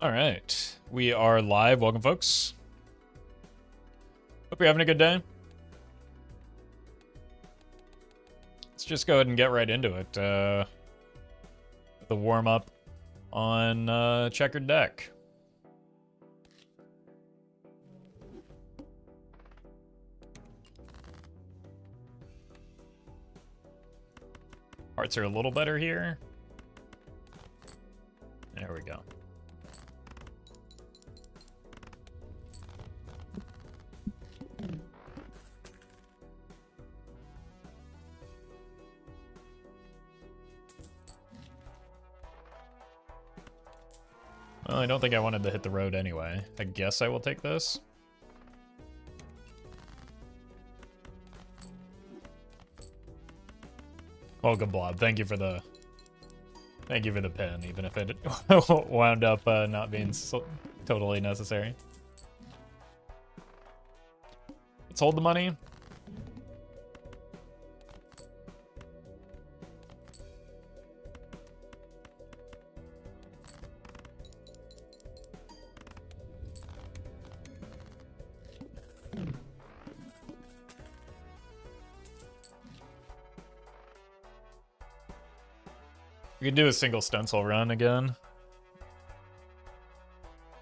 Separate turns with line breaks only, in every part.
All right, we are live. Welcome, folks. Hope you're having a good day. Let's just go ahead and get right into it. The warm-up on checkered deck. Hearts are a little better here. There we go. Well, I don't think I wanted to hit the road anyway. I guess I will take this. Welcome, Blob. Thank you for the pin, even if it wound up not being totally necessary. Let's hold the money. We could do a single stencil run again.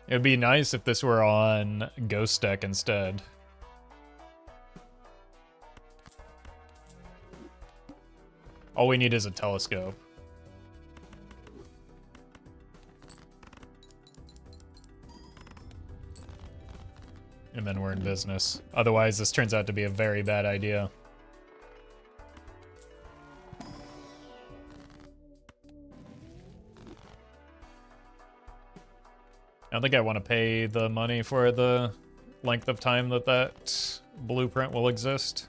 It'd be nice if this were on Ghost deck instead. All we need is a telescope. And then we're in business. Otherwise, this turns out to be a very bad idea. I don't think I want to pay the money for the length of time that blueprint will exist.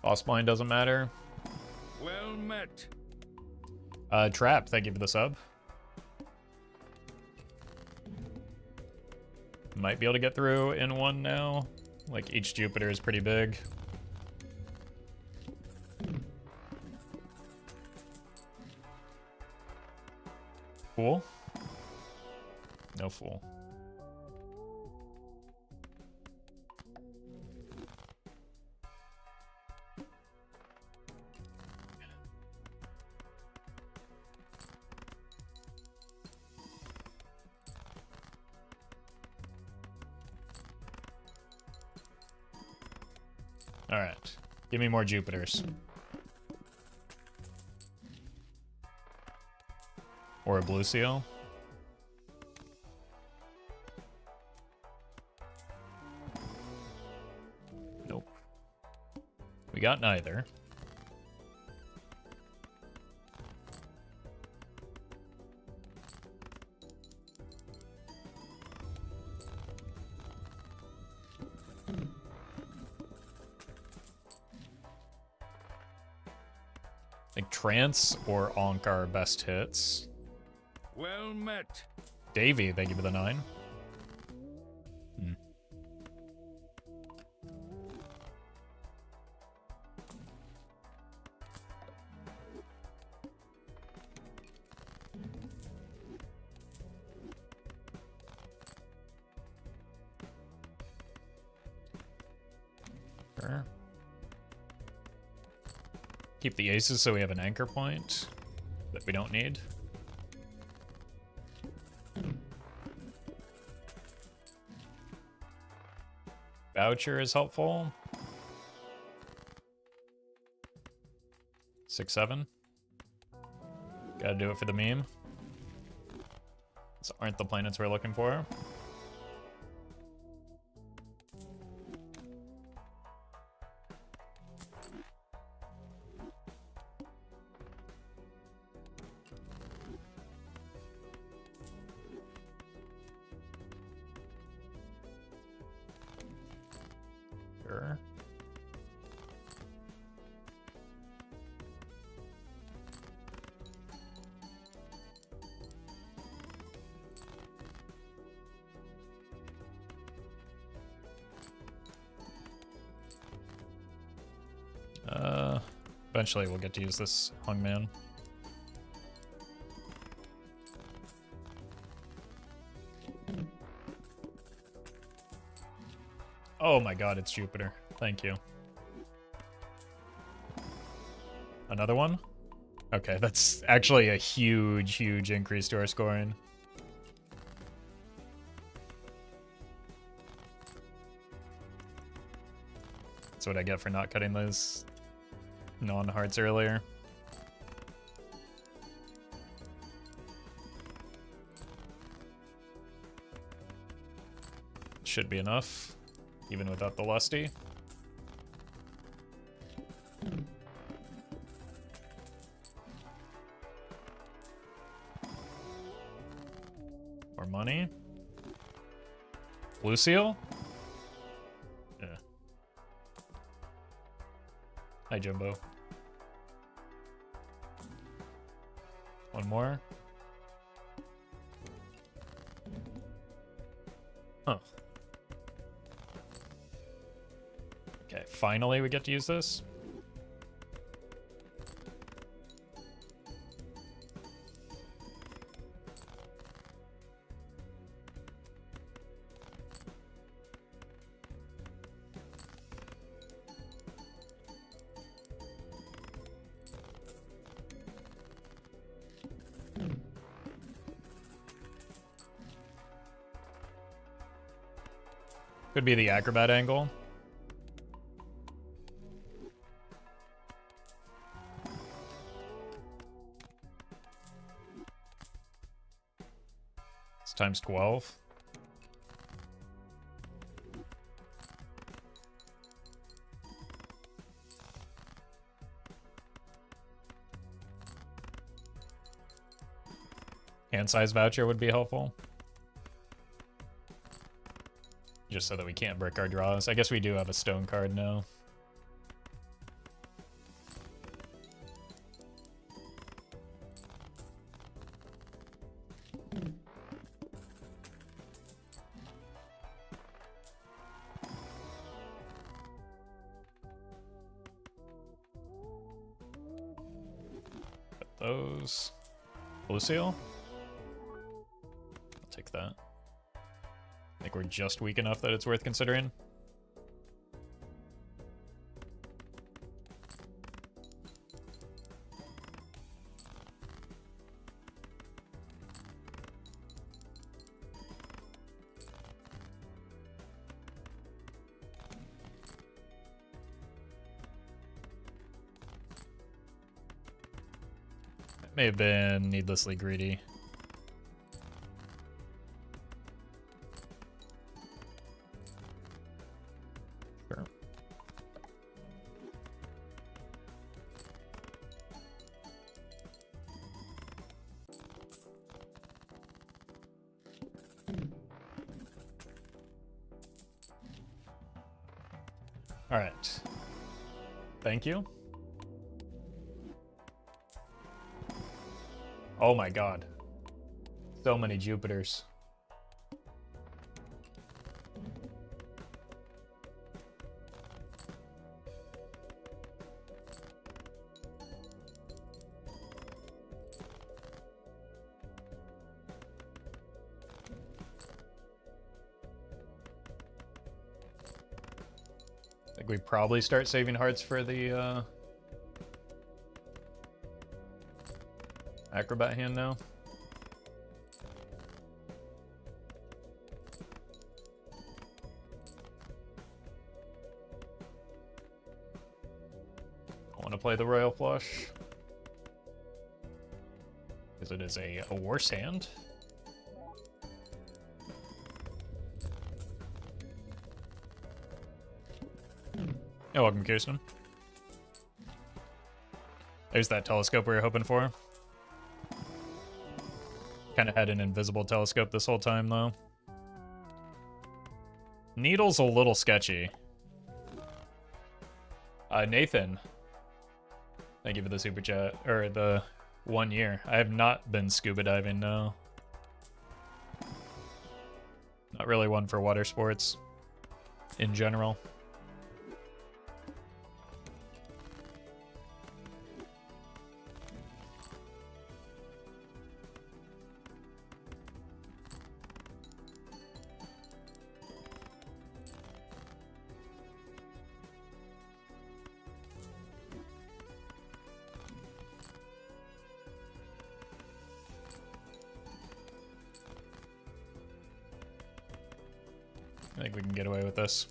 Boss blind doesn't matter.
Well met.
Trap, thank you for the sub. Might be able to get through in one now. Like, each Jupiter is pretty big. Fool? No fool. Alright. Give me more Jupiters. Or a blue seal. Nope. We got neither. I think Trance or Onk are our best hits.
Well met.
Davey, thank you for the 9. Sure. Keep the aces so we have an anchor point that we don't need. Voucher is helpful. 6-7. Gotta do it for the meme. These aren't the planets we're looking for. Sure. Eventually we'll get to use this Hungman. Oh my god, it's Jupiter. Thank you. Another one? Okay, that's actually a huge, huge increase to our scoring. That's what I get for not cutting those non-hearts earlier. Should be enough, even without the lusty. More money. Blue seal? Yeah. Hi, Jumbo. One more. Huh. Okay, finally we get to use this. Could be the acrobat angle. It's times 12. Hand size voucher would be helpful. Just so that we can't brick our draws. I guess we do have a stone card now. Put those. Blue seal? I'll take that. I think we're just weak enough that it's worth considering. That may have been needlessly greedy. All right. Thank you. Oh my god. So many Jupiters. I think we probably start saving hearts for the acrobat hand now. I want to play the royal flush because it is a worse hand. Yeah, welcome, Kirsten. There's that telescope we were hoping for. Kind of had an invisible telescope this whole time, though. Needle's a little sketchy. Nathan. Thank you for the super chat. Or the 1 year. I have not been scuba diving, no. Not really one for water sports. In general. think we can get away with this.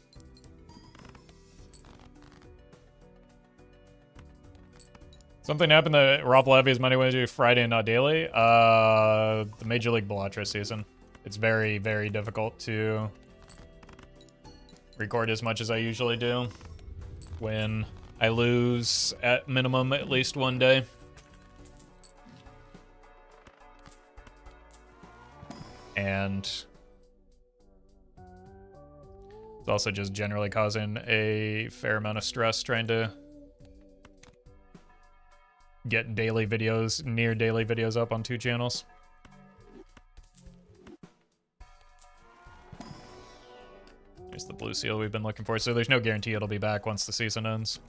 Something happened that Roffle Heavy is Monday, Wednesday, Friday, and not daily. The Major League Bellatra season. It's very, very difficult to record as much as I usually do when I lose at minimum at least one day. And it's also just generally causing a fair amount of stress trying to get daily videos, near daily videos up on 2 channels. Here's the blue seal we've been looking for. So there's no guarantee it'll be back once the season ends.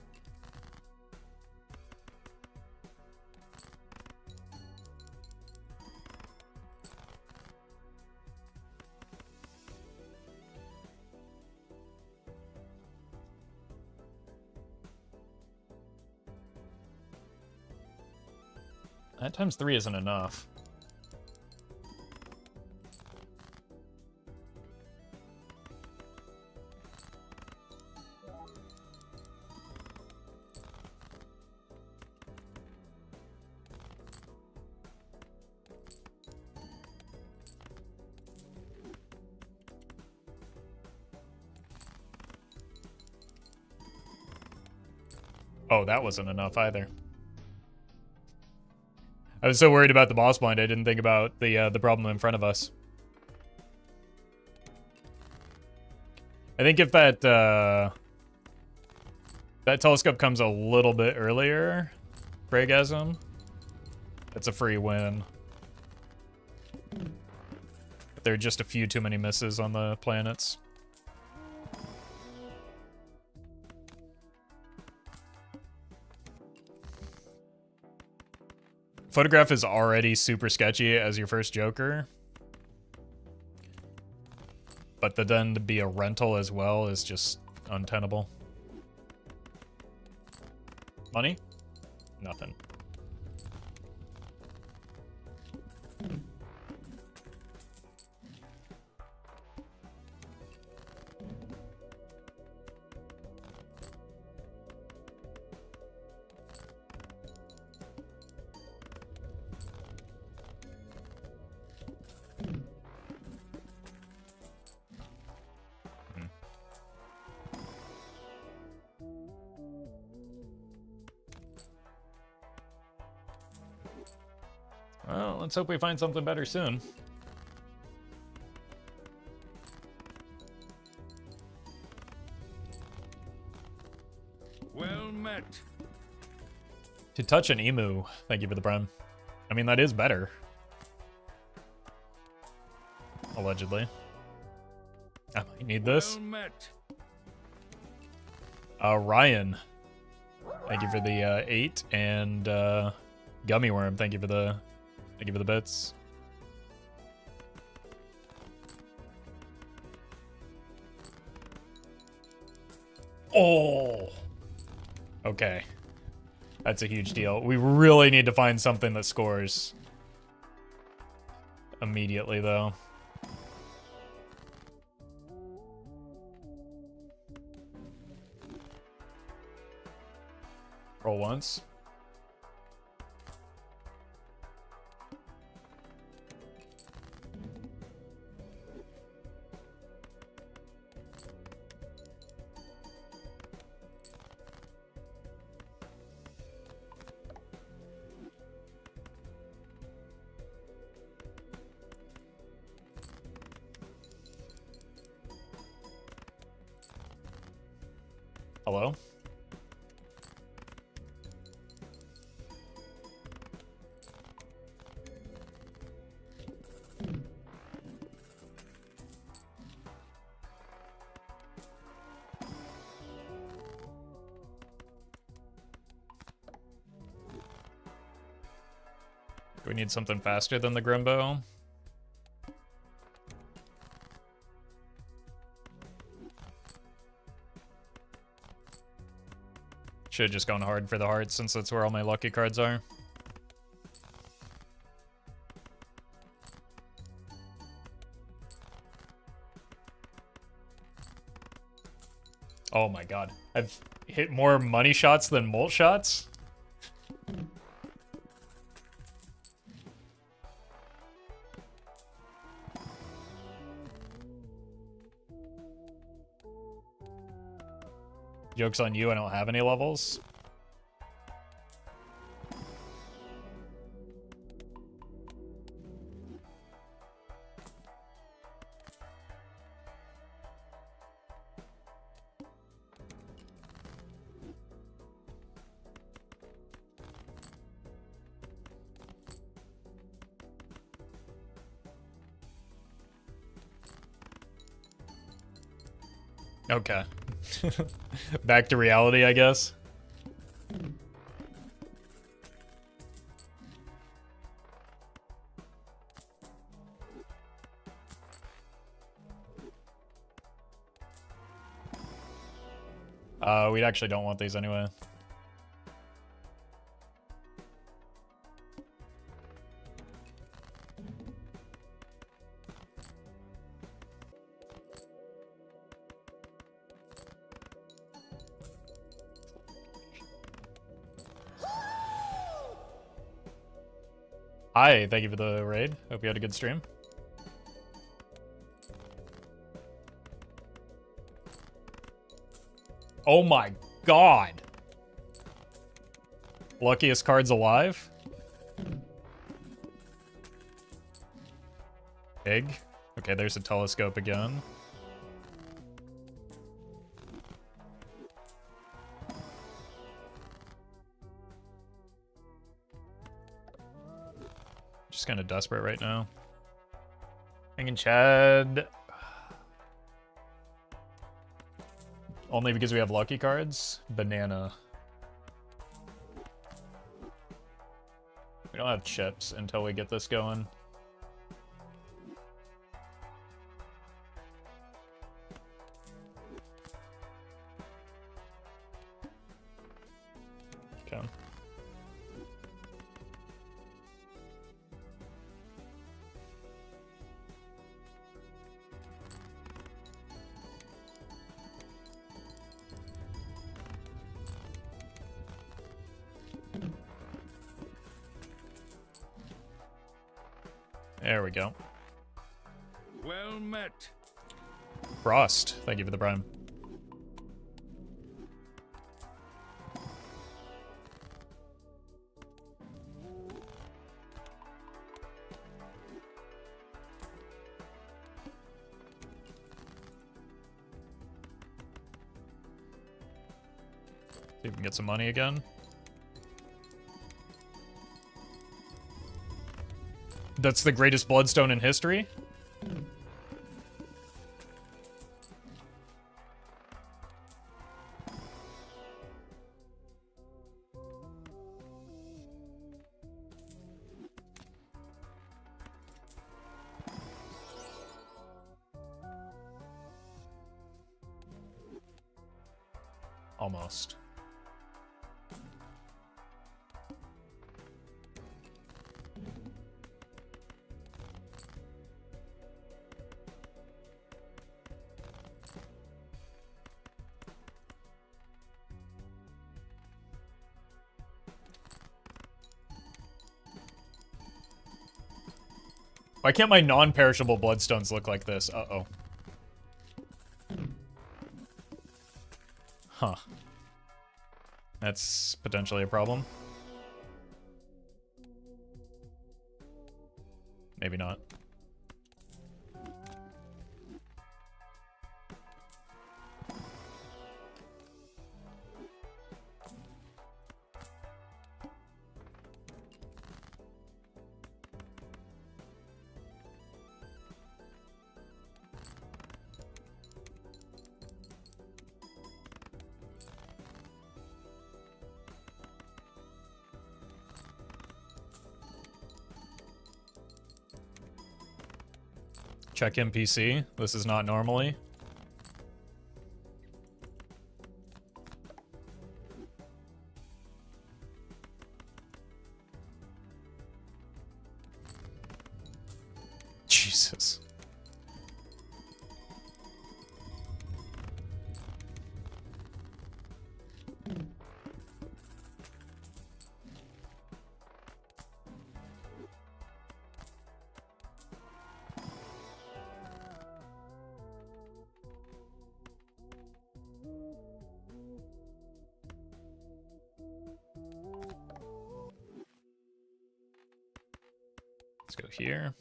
That times 3 isn't enough. Oh, that wasn't enough either. I was so worried about the boss blind, I didn't think about the problem in front of us. I think if that that telescope comes a little bit earlier, Craigasm, that's a free win. But there are just a few too many misses on the planets. Photograph is already super sketchy as your first Joker. But then to be a rental as well is just untenable. Money? Nothing. Well, let's hope we find something better soon.
Well met.
To touch an emu. Thank you for the prime. I mean, that is better. Allegedly. I might need this.
Well met.
Ryan. Thank you for the 8 and Gummy Worm. Thank you for the bits. Oh. Okay. That's a huge deal. We really need to find something that scores immediately, though. Roll once. Hello? Do we need something faster than the Grimbo? Should have just gone hard for the hearts since that's where all my lucky cards are. Oh my god. I've hit more money shots than mult shots? Joke's on you, I don't have any levels. Okay. Back to reality, I guess. We actually don't want these anyway. Hi, thank you for the raid. Hope you had a good stream. Oh my god. Luckiest cards alive. Egg. Okay, there's a telescope again. Just kind of desperate right now. Hanging Chad. Only because we have lucky cards. Banana. We don't have chips until we get this going. Okay. There we go.
Well met.
Frost, thank you for the prime. See if we can get some money again. That's the greatest bloodstone in history? Almost. Why can't my non-perishable bloodstones look like this? Uh-oh. Huh. That's potentially a problem. Maybe not. Check NPC. This is not normally. Jesus. Let's go here.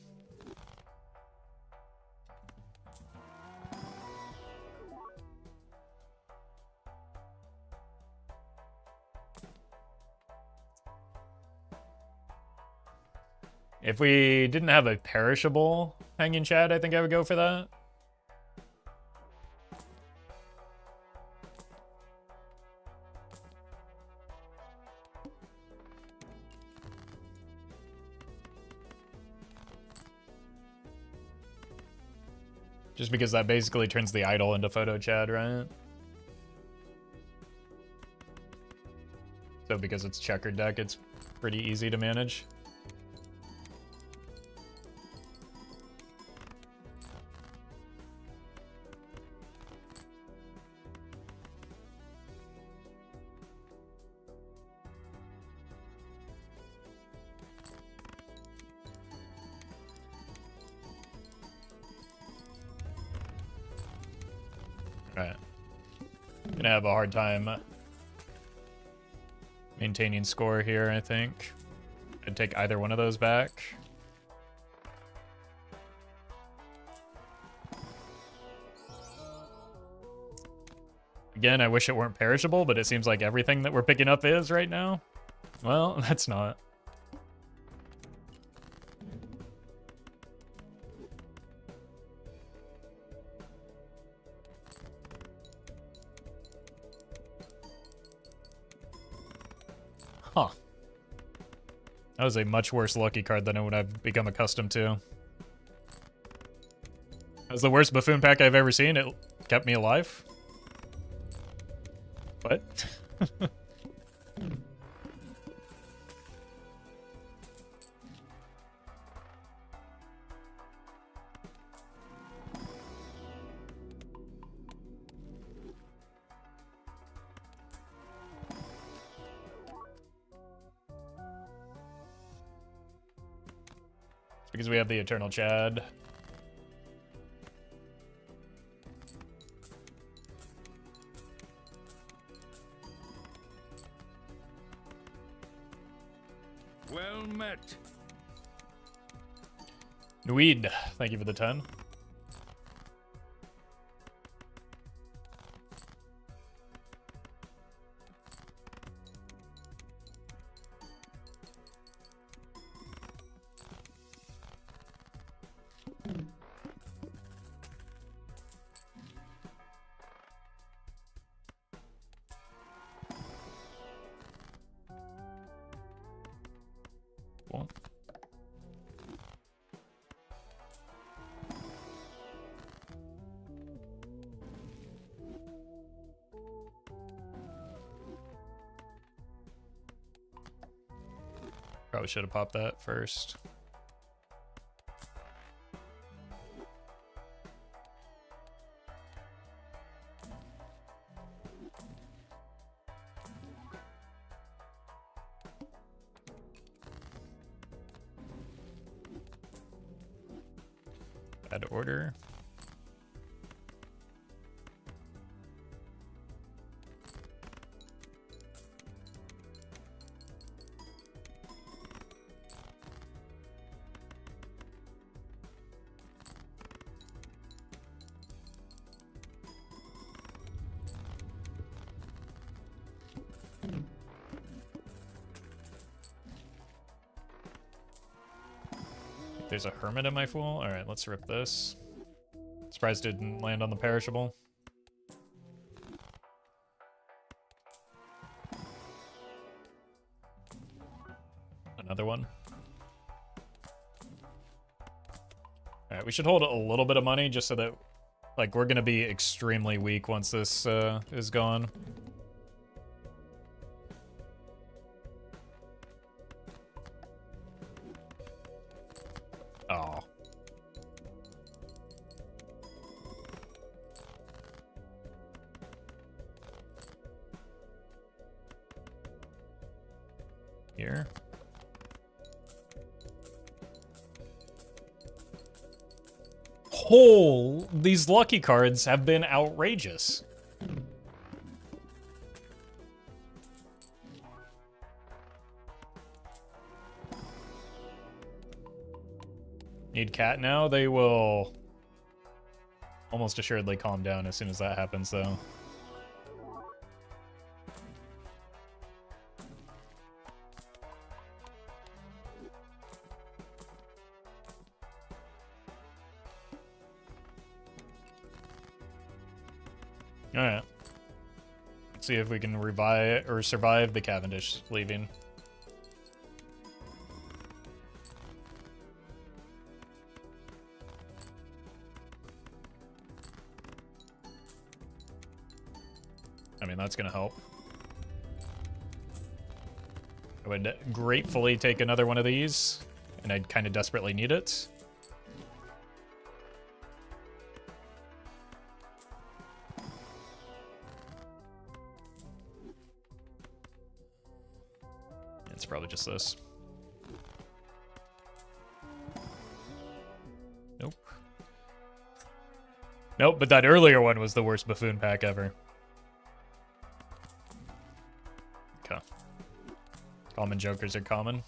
If we didn't have a perishable hanging Chad, I think I would go for that. Just because that basically turns the idol into photo Chad, right? So because it's checkered deck, it's pretty easy to manage. Right. Gonna have a hard time maintaining score here, I think. I'd take either one of those back. Again, I wish it weren't perishable, but it seems like everything that we're picking up is right now. Well, that's not. Huh. That was a much worse lucky card than what I've become accustomed to. That was the worst buffoon pack I've ever seen. It kept me alive. What? Because we have the Eternal Chad.
Well met.
Nuid, thank you for the 10. Cool. Probably should have popped that first. Bad order. There's a hermit in my fool. All right, let's rip this. Surprised it didn't land on the perishable. Another one. All right, we should hold a little bit of money just so that, like, we're gonna be extremely weak once this is gone. Oh. Here. Oh, these lucky cards have been outrageous. Need cat now. They will almost assuredly calm down as soon as that happens, though. Alright. Let's see if we can revive or survive the Cavendish leaving. I mean, that's gonna help. I would gratefully take another one of these, and I'd kind of desperately need it. It's probably just this. Nope. Nope, but that earlier one was the worst buffoon pack ever. Okay. Common jokers are common.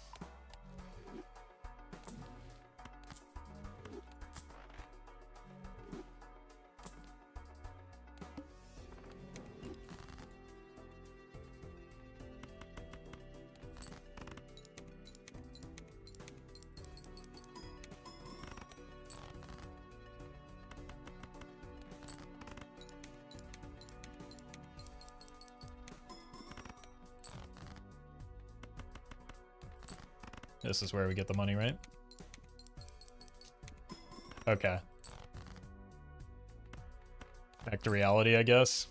This is where we get the money, right? Okay. Back to reality, I guess.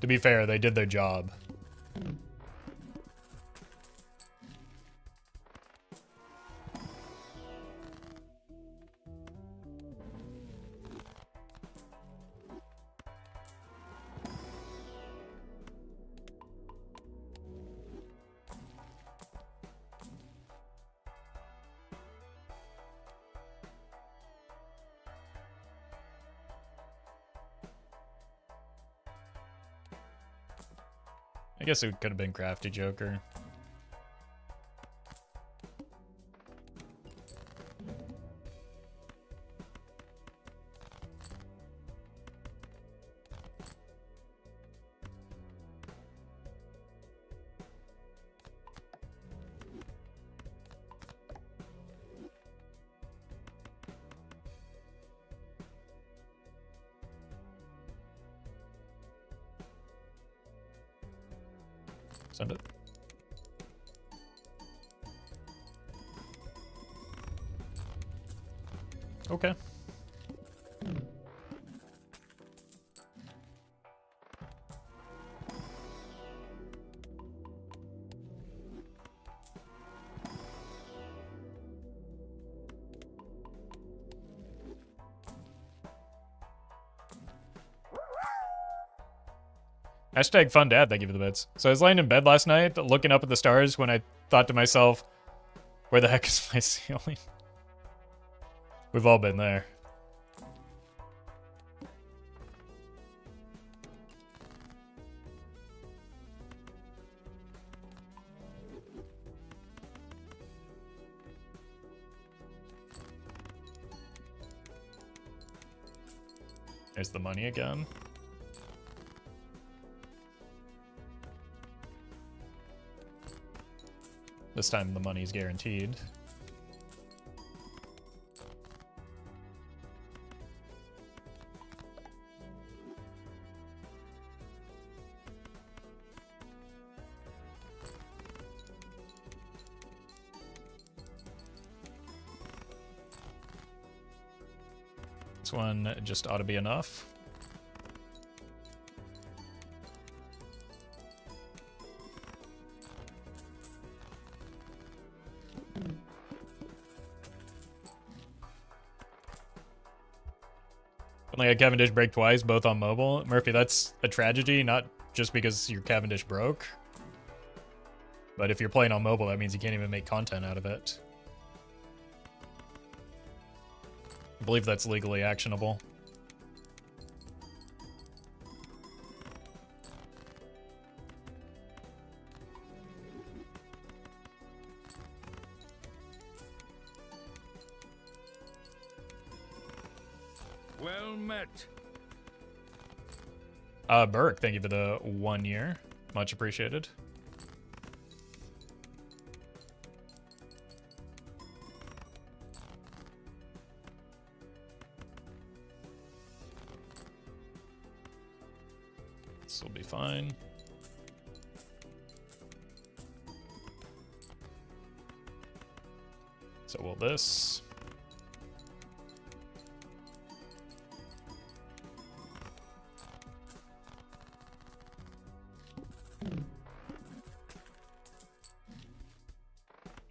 To be fair, they did their job. I guess it could have been Crafty Joker. Send it. Okay. Hashtag fun dad, thank you for the bits. So I was laying in bed last night, looking up at the stars when I thought to myself, where the heck is my ceiling? We've all been there. There's the money again. This time the money's guaranteed. This one just ought to be enough. Like a Cavendish break twice, both on mobile. Murphy, that's a tragedy, not just because your Cavendish broke. But if you're playing on mobile, that means you can't even make content out of it. I believe that's legally actionable.
Well met.
Burke, thank you for the 1 year. Much appreciated. This will be fine. So will this.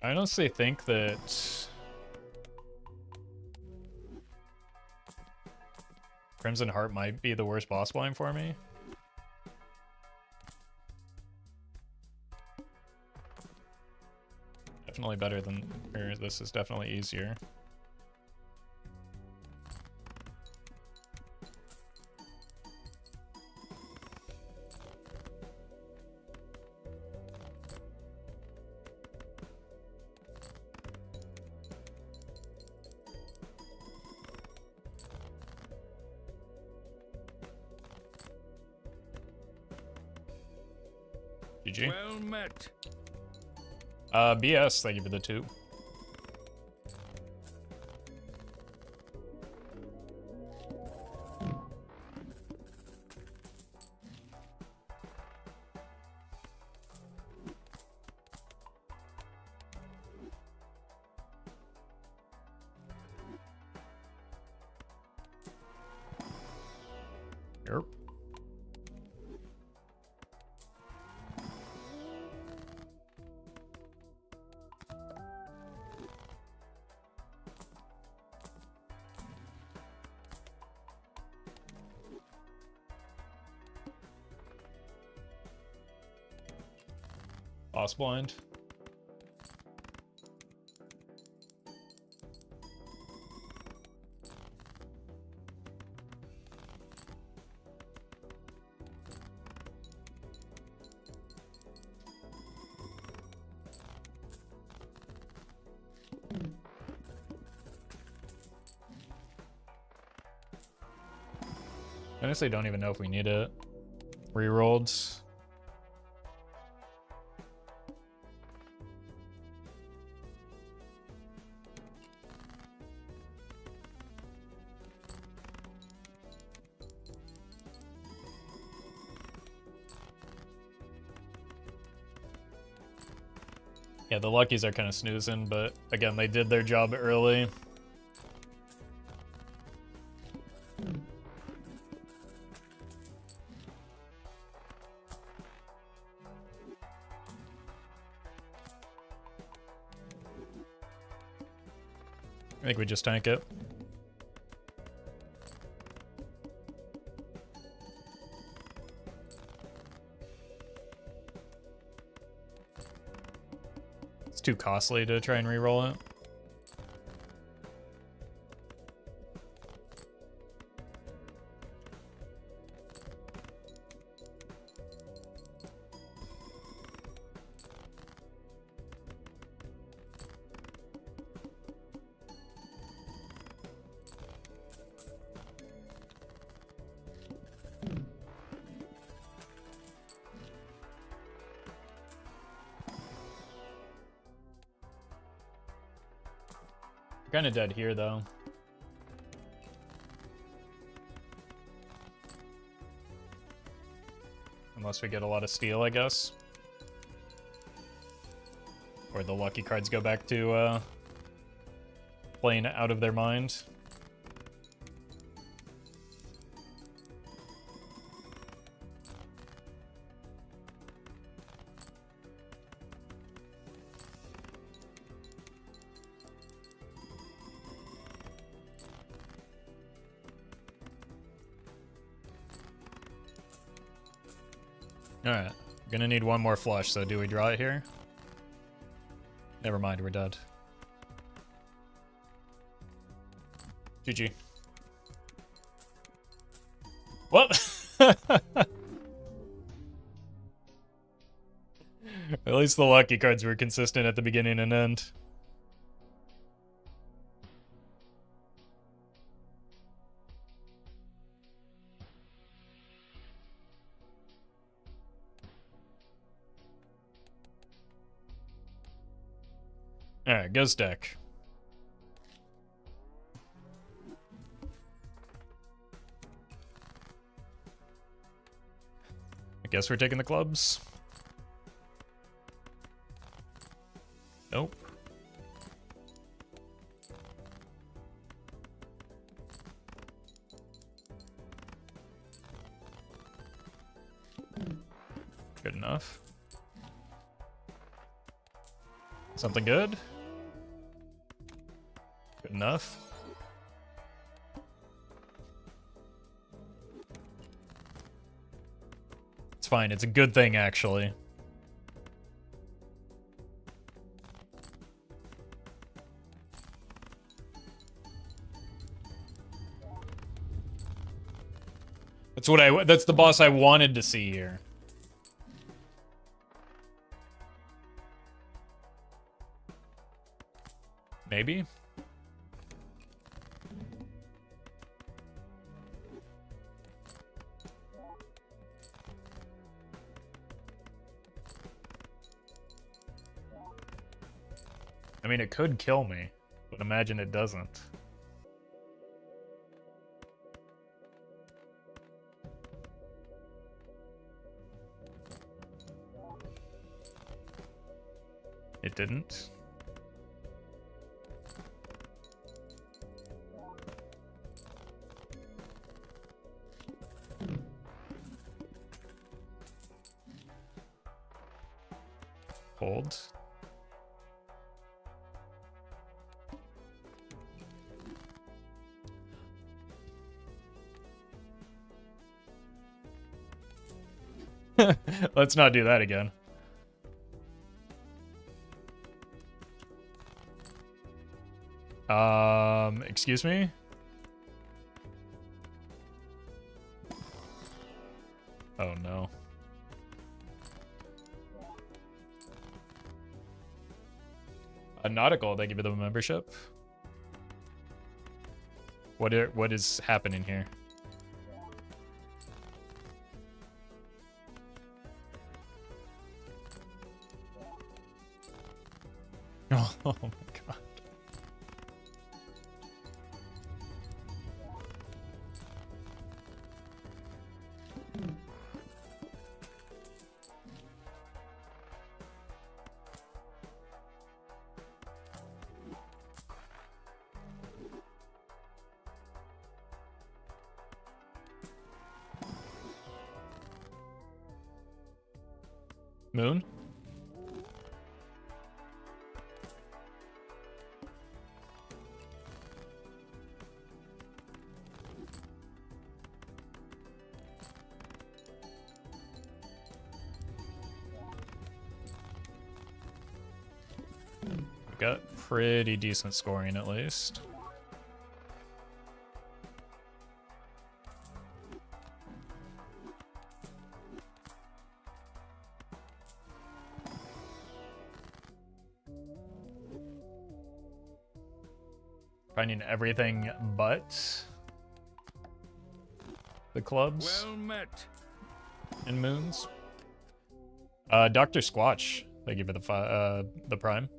I honestly think that Crimson Heart might be the worst boss blind for me. Definitely better than, or this is definitely easier. GG.
Well met.
BS, thank you for the 2. Yep. Boss blind. Honestly, don't even know if we need it. Rerolled. Yeah, the Luckies are kind of snoozing, but again, they did their job early. I think we just tank it. It's too costly to try and re-roll it. Kind of dead here, though. Unless we get a lot of steel, I guess. Or the lucky cards go back to playing out of their mind. Alright, gonna need one more flush, so do we draw it here? Never mind, we're dead. GG. Well, at least the lucky cards were consistent at the beginning and end. Alright, ghost deck. I guess we're taking the clubs. Nope. Good enough. Something good? Good enough. It's fine. It's a good thing, actually. That's the boss I wanted to see here. Maybe? I mean, it could kill me, but imagine it doesn't. It didn't. Hold. Let's not do that again. Excuse me? Oh no. A nautical, thank you for the membership. What is happening here? Oh my god. Moon? Got pretty decent scoring at least. Finding everything but the clubs
Well met.
and moons. Dr. Squatch, thank you for the prime.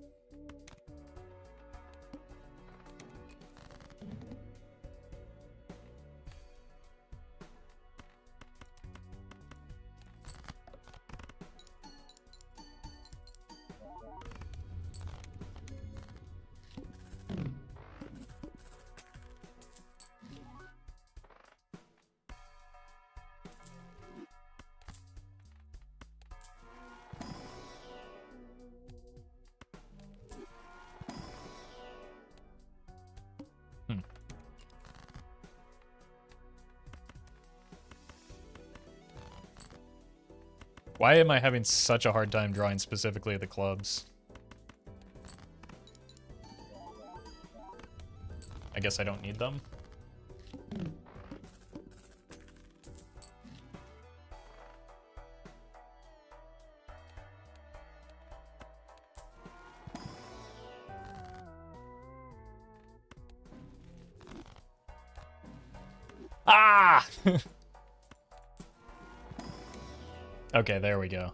Why am I having such a hard time drawing specifically the clubs? I guess I don't need them. Ah! Okay, there we go.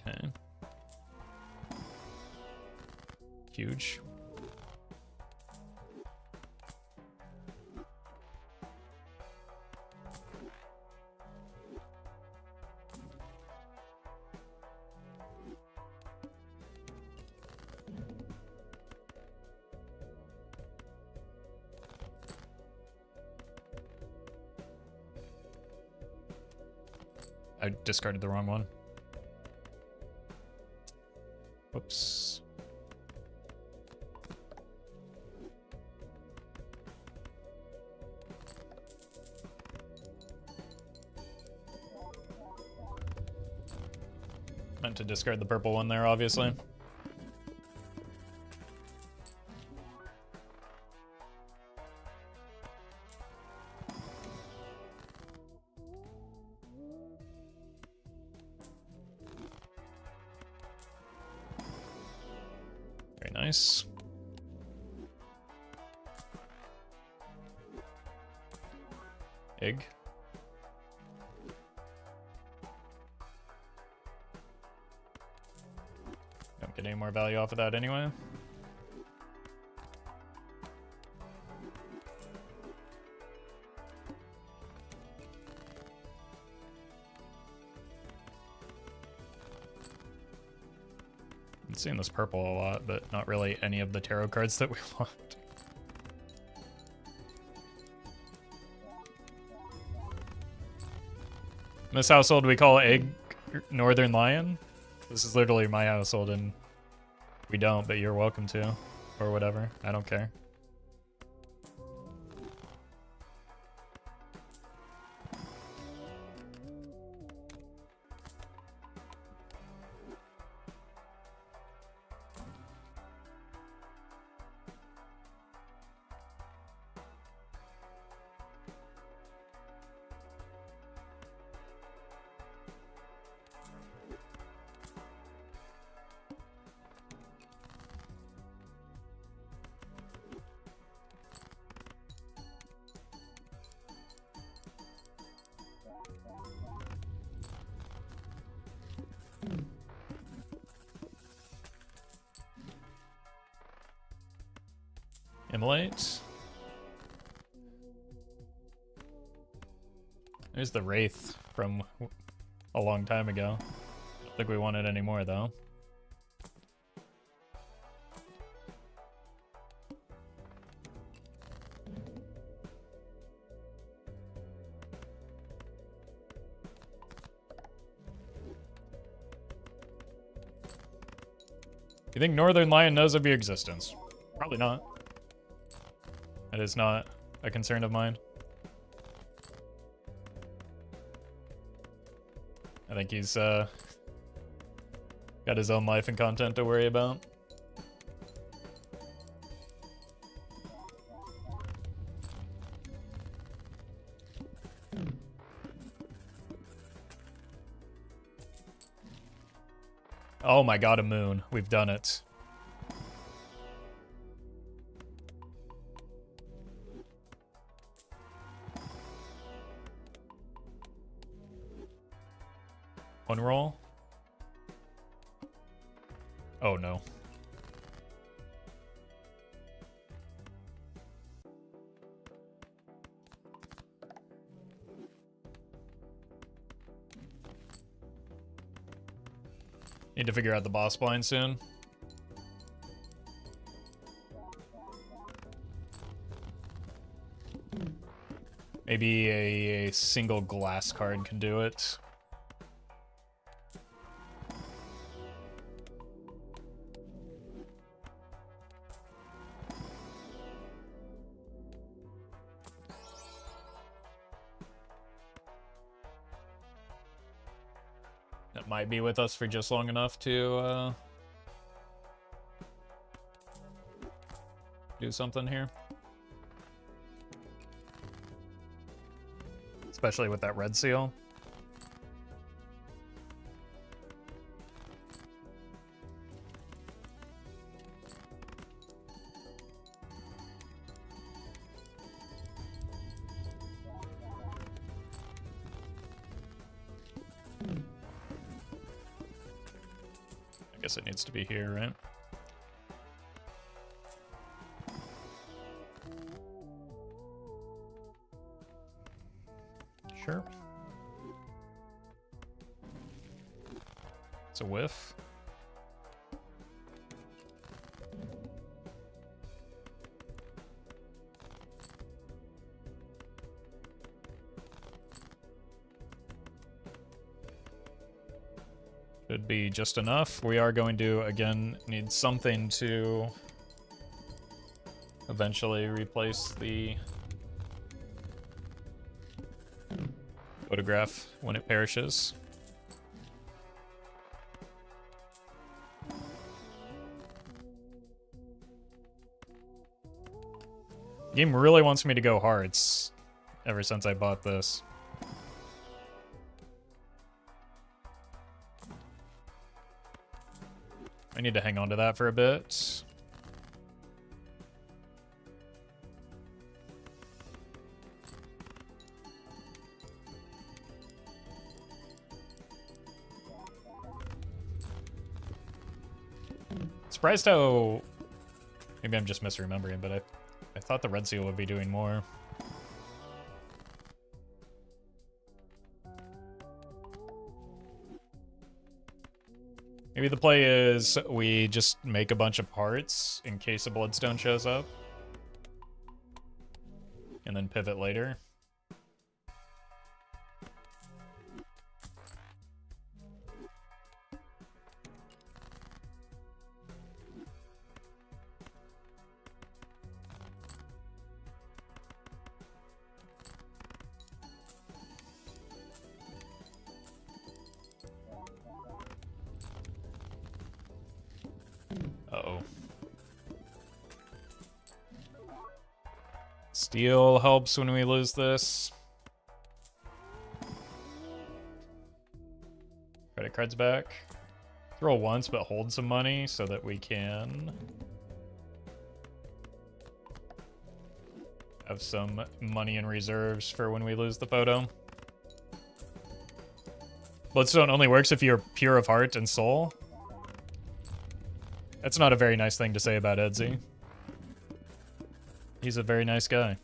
Okay. Huge. I discarded the wrong one. Whoops. Meant to discard the purple one there, obviously. Very nice. Egg. Don't get any more value off of that anyway. I'm seeing this purple a lot, but not really any of the tarot cards that we want. In this household, we call egg Northern Lion. This is literally my household, and we don't, but you're welcome to. Or whatever. I don't care. Immolate. There's the Wraith from a long time ago. I don't think we want it anymore, though. You think Northern Lion knows of your existence? Probably not. That is not a concern of mine. I think he's got his own life and content to worry about. Oh my god, a moon. We've done it. One roll. Oh no. Need to figure out the boss blind soon. Maybe a single glass card can do it. That might be with us for just long enough to do something here. Especially with that red seal. guess it needs to be here, right? Sure. It's a whiff. Should be just enough. We are going to, again, need something to eventually replace the photograph when it perishes. The game really wants me to go hearts ever since I bought this. I need to hang on to that for a bit. Surprised how... Maybe I'm just misremembering, but I thought the red seal would be doing more. Maybe the play is we just make a bunch of parts in case a bloodstone shows up. And then pivot later. Uh-oh. Steel helps when we lose this. Credit cards back. Throw once, but hold some money so that we can have some money in reserves for when we lose the photo. Bloodstone only works if you're pure of heart and soul. That's not a very nice thing to say about Edsy. He's a very nice guy.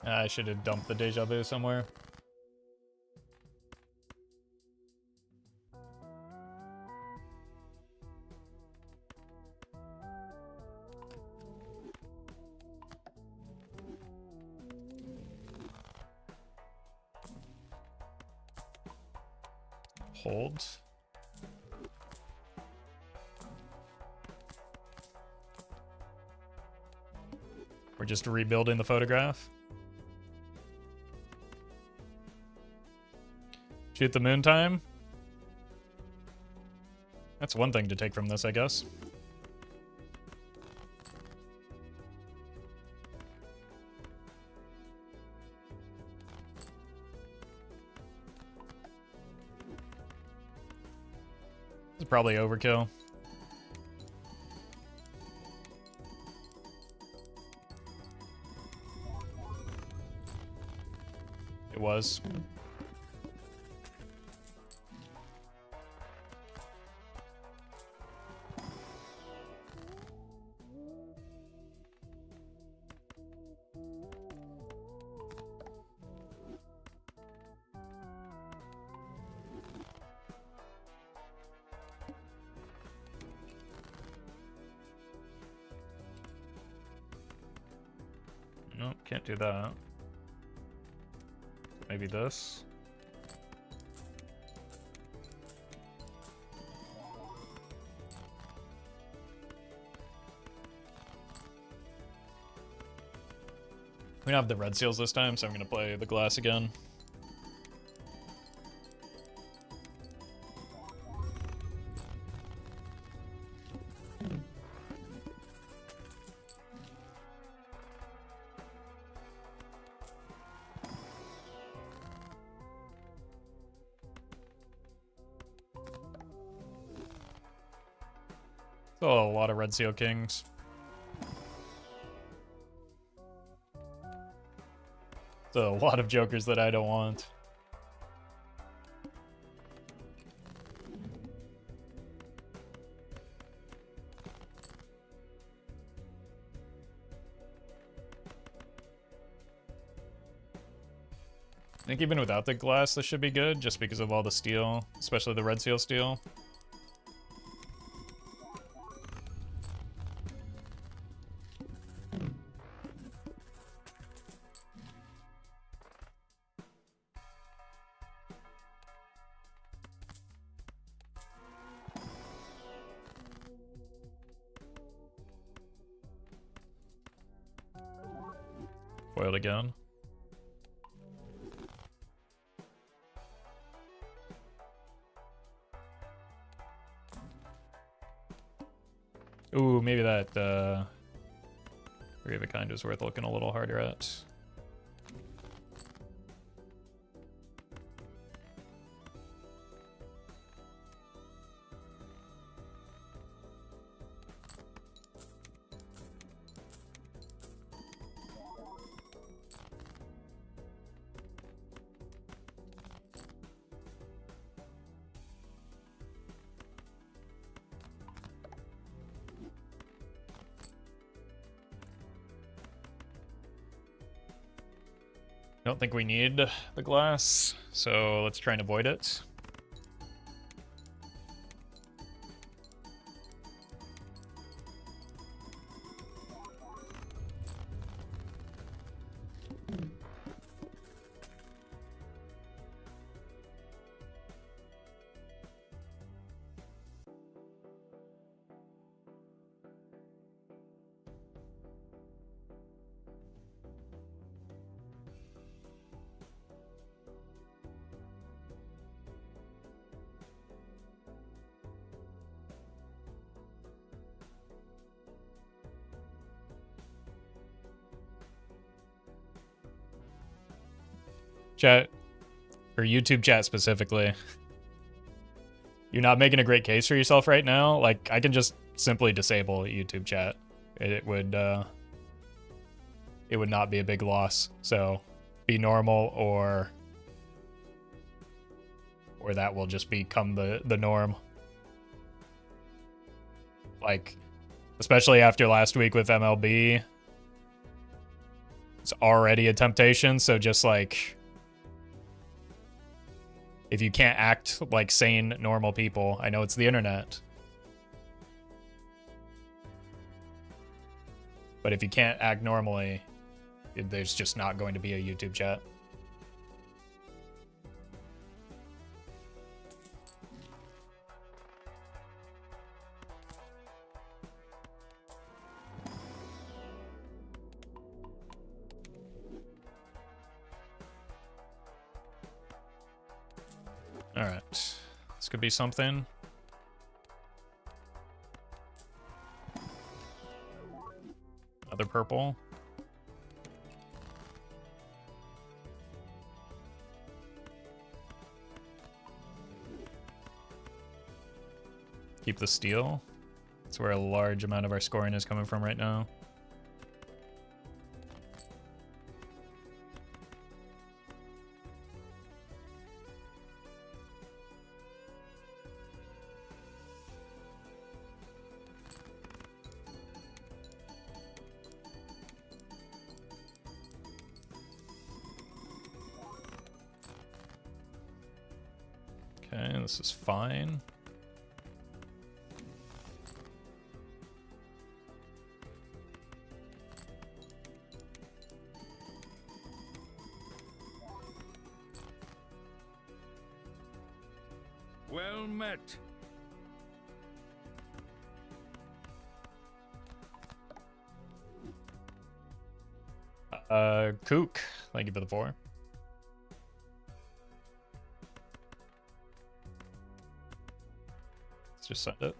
I should have dumped the deja vu somewhere. Hold. We're just rebuilding the photograph. Shoot the moon time. That's one thing to take from this, I guess. This is probably overkill. It was. Nope, can't do that. Maybe this. We don't have the red seals this time, so I'm gonna play the glass again. Still a lot of red seal kings. Still a lot of jokers that I don't want. I think even without the glass, this should be good, just because of all the steel, especially the red seal steel. Foiled again. Ooh, maybe that Three of a Kind is worth looking a little harder at. Don't think we need the glass, so let's try and avoid it. Chat, or YouTube chat specifically. You're not making a great case for yourself right now. Like, I can just simply disable YouTube chat. It would not be a big loss. So, be normal or that will just become the norm. Like, especially after last week with MLB, it's already a temptation. So just like, if you can't act like sane, normal people, I know it's the internet, but if you can't act normally, there's just not going to be a YouTube chat. All right, this could be something. Another purple. Keep the steel. That's where a large amount of our scoring is coming from right now. Okay, this is fine.
Well met.
Kook, thank you for the 4. Let's just send it.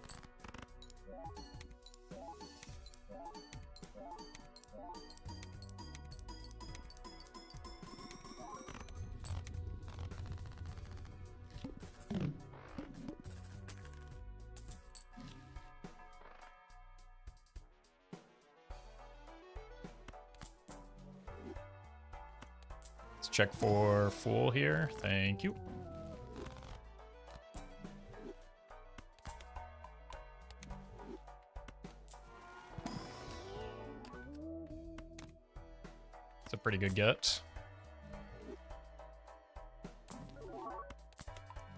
Let's check for Fool here. Thank you. It's a pretty good get.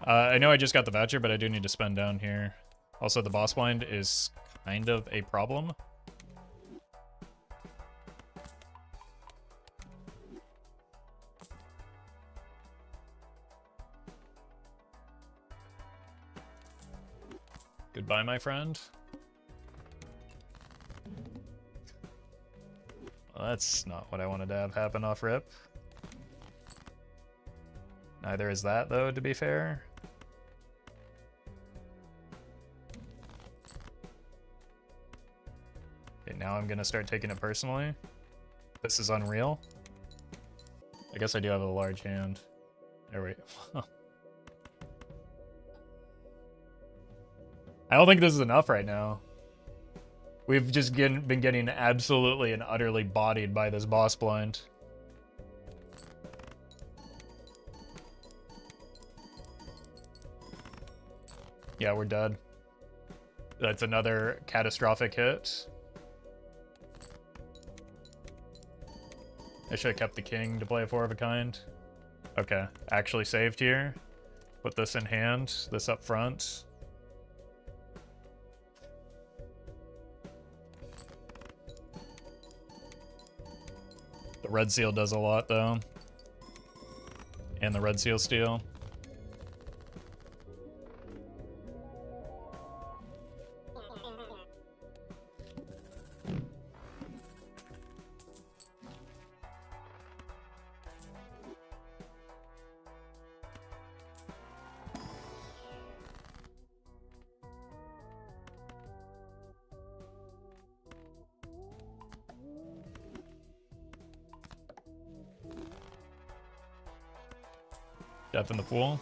I know I just got the voucher, but I do need to spend down here. Also, the boss blind is kind of a problem. Goodbye, my friend. Well, that's not what I wanted to have happen off rip. Neither is that, though, to be fair. Okay, now I'm gonna start taking it personally. This is unreal. I guess I do have a large hand. There we go. I don't think this is enough right now. We've just been getting absolutely and utterly bodied by this boss blind. Yeah, we're dead. That's another catastrophic hit. I should have kept the king to play a 4 of a kind. Okay, actually saved here. Put this in hand, this up front. The red seal does a lot, though. And the red seal steal. Death in the Fool.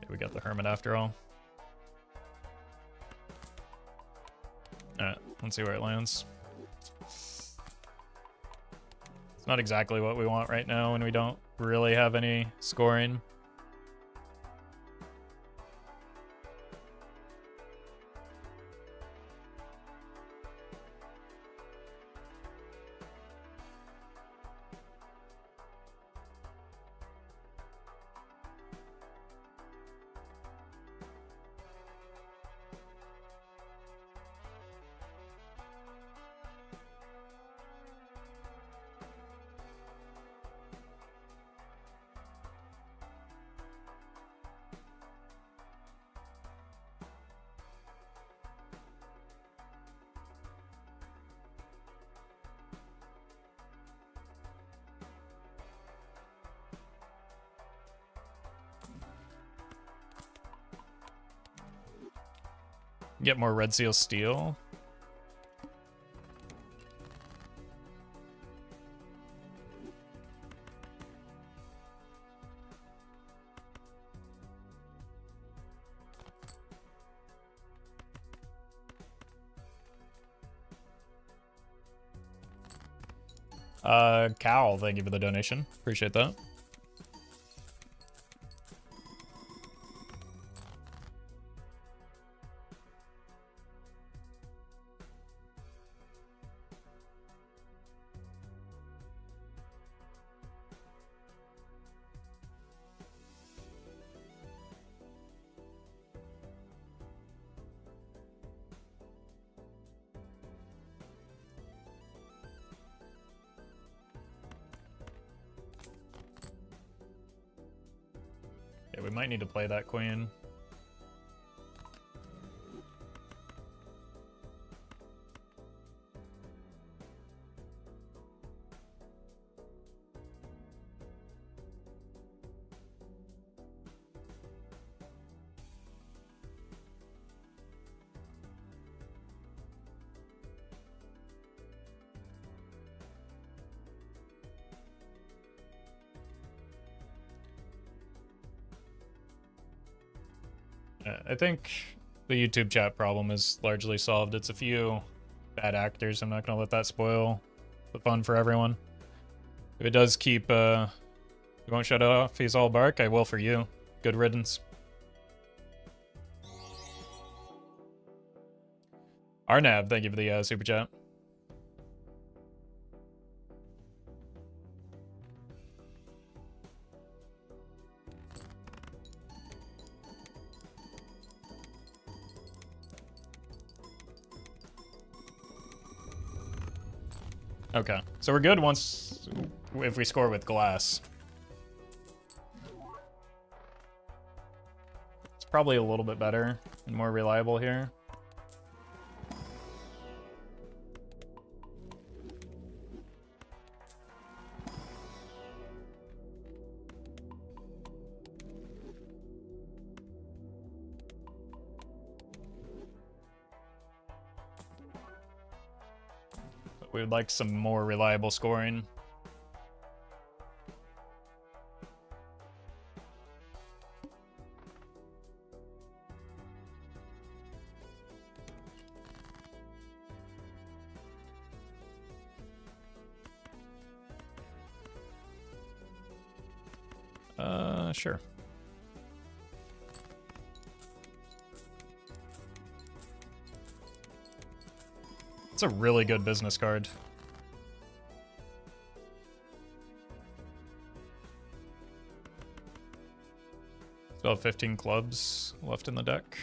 Yeah, we got the Hermit after all. Alright, let's see where it lands. It's not exactly what we want right now when we don't really have any scoring. Get more red seal steel. Cal, thank you for the donation. Appreciate that. Yeah, we might need to play that queen. I think the YouTube chat problem is largely solved. It's a few bad actors. I'm not going to let that spoil the fun for everyone. If it does keep, you won't shut off, he's all bark, I will for you. Good riddance. Arnab, thank you for the super chat. Okay, so we're good once if we score with glass. It's probably a little bit better and more reliable here. We would like some more reliable scoring. Sure. It's a really good business card. Still have 15 clubs left in the deck.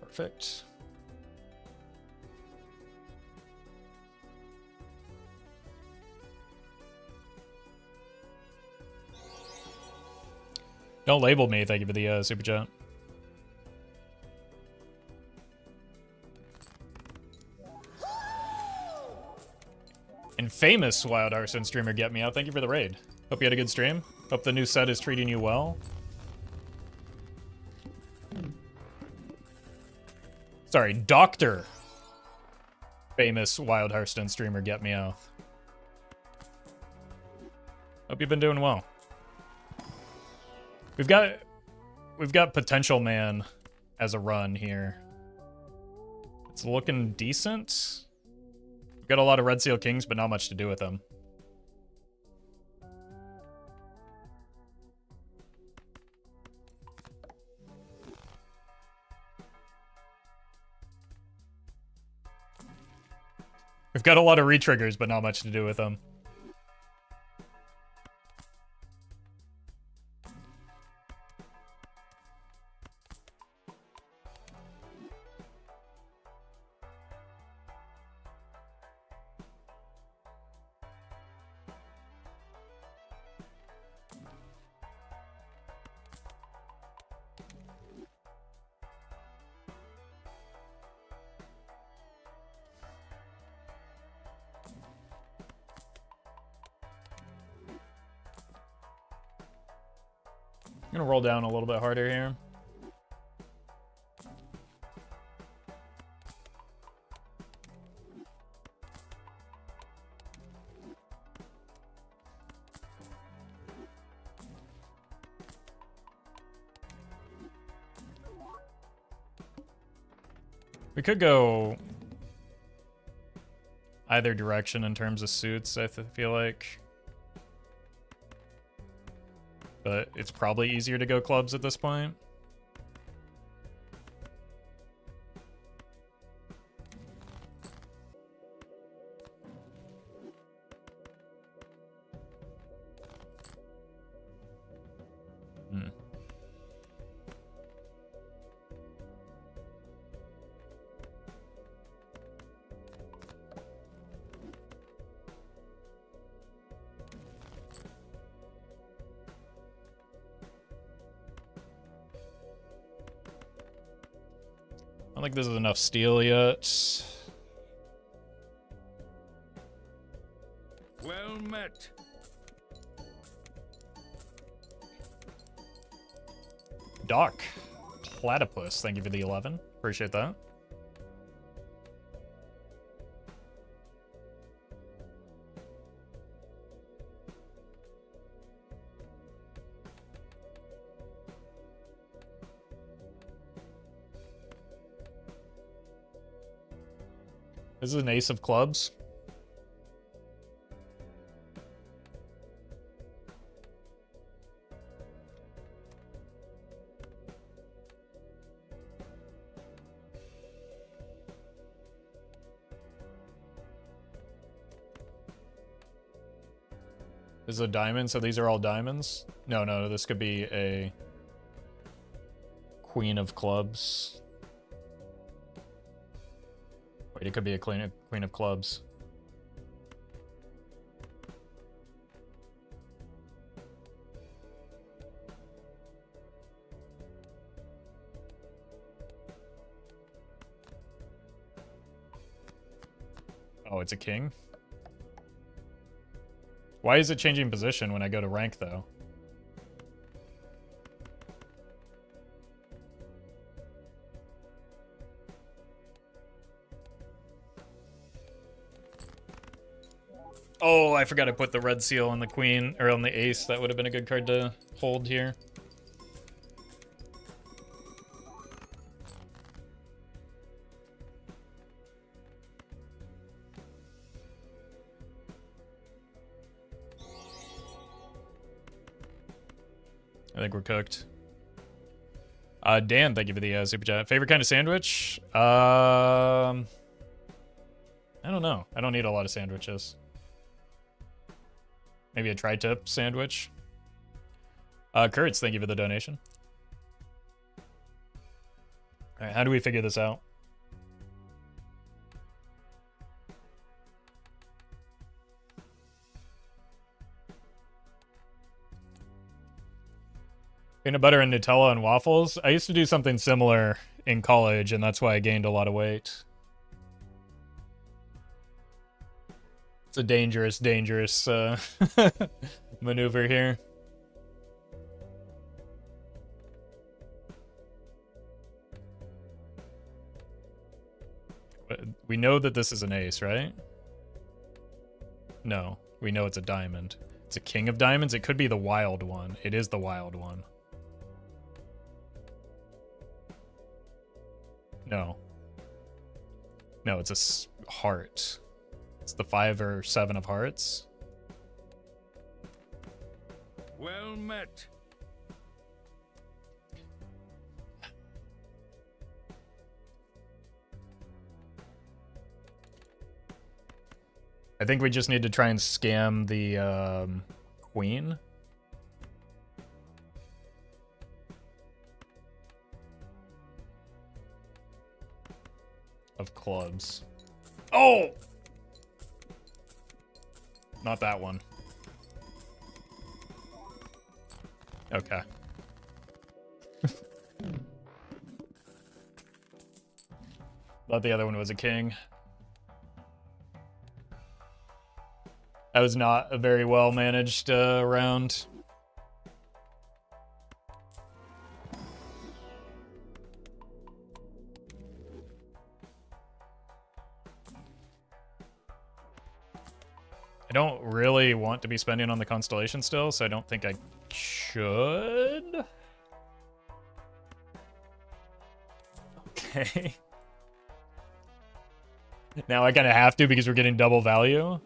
Perfect. Don't label me, thank you for the super chat. And famous Wild Arson streamer Get Me Out, thank you for the raid. Hope you had a good stream. Hope the new set is treating you well. Sorry, Doctor. Famous Wild Hearthstone streamer Get Me Out. Hope you've been doing well. We've got Potential Man as a run here. It's looking decent. We've got a lot of Red Seal Kings, but not much to do with them. We've got a lot of retriggers, but not much to do with them. I'm gonna roll down a little bit harder here. We could go either direction in terms of suits, I feel like. But it's probably easier to go clubs at this point. I don't think this is enough steel yet.
Well met.
Doc. Platypus, thank you for the 11. Appreciate that. This is an ace of clubs. This is a diamond, so these are all diamonds? No, no, this could be a queen of clubs. Wait, it could be a queen of clubs. Oh, it's a king? Why is it changing position when I go to rank, though? Oh, I forgot to put the red seal on the queen, or on the ace. That would have been a good card to hold here. I think we're cooked. Dan, thank you for the super chat. Favorite kind of sandwich? I don't know. I don't eat a lot of sandwiches. Maybe a tri-tip sandwich. Kurtz, thank you for the donation. All right, how do we figure this out? Peanut butter and Nutella and waffles. I used to do something similar in college, and that's why I gained a lot of weight. It's a dangerous, dangerous maneuver here. We know that this is an ace, right? No, we know it's a diamond. It's a king of diamonds. It could be the wild one. It is the wild one. No. No, it's a heart. It's the 5 or 7 of hearts.
Well met.
I think we just need to try and scam the queen. Of clubs. Oh! Not that one. Okay. Thought the other one was a king. That was not a very well managed round. I don't really want to be spending on the constellation still, so I don't think I should. Okay. Now I kind of have to because we're getting double value.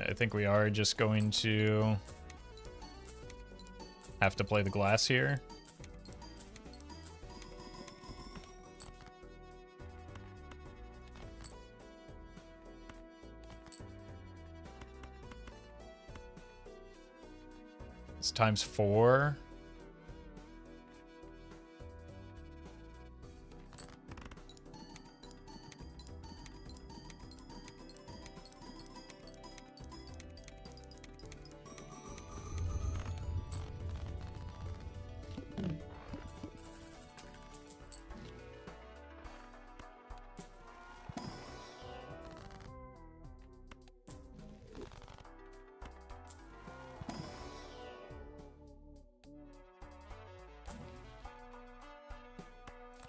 I think we are just going to have to play the glass here. It's times 4.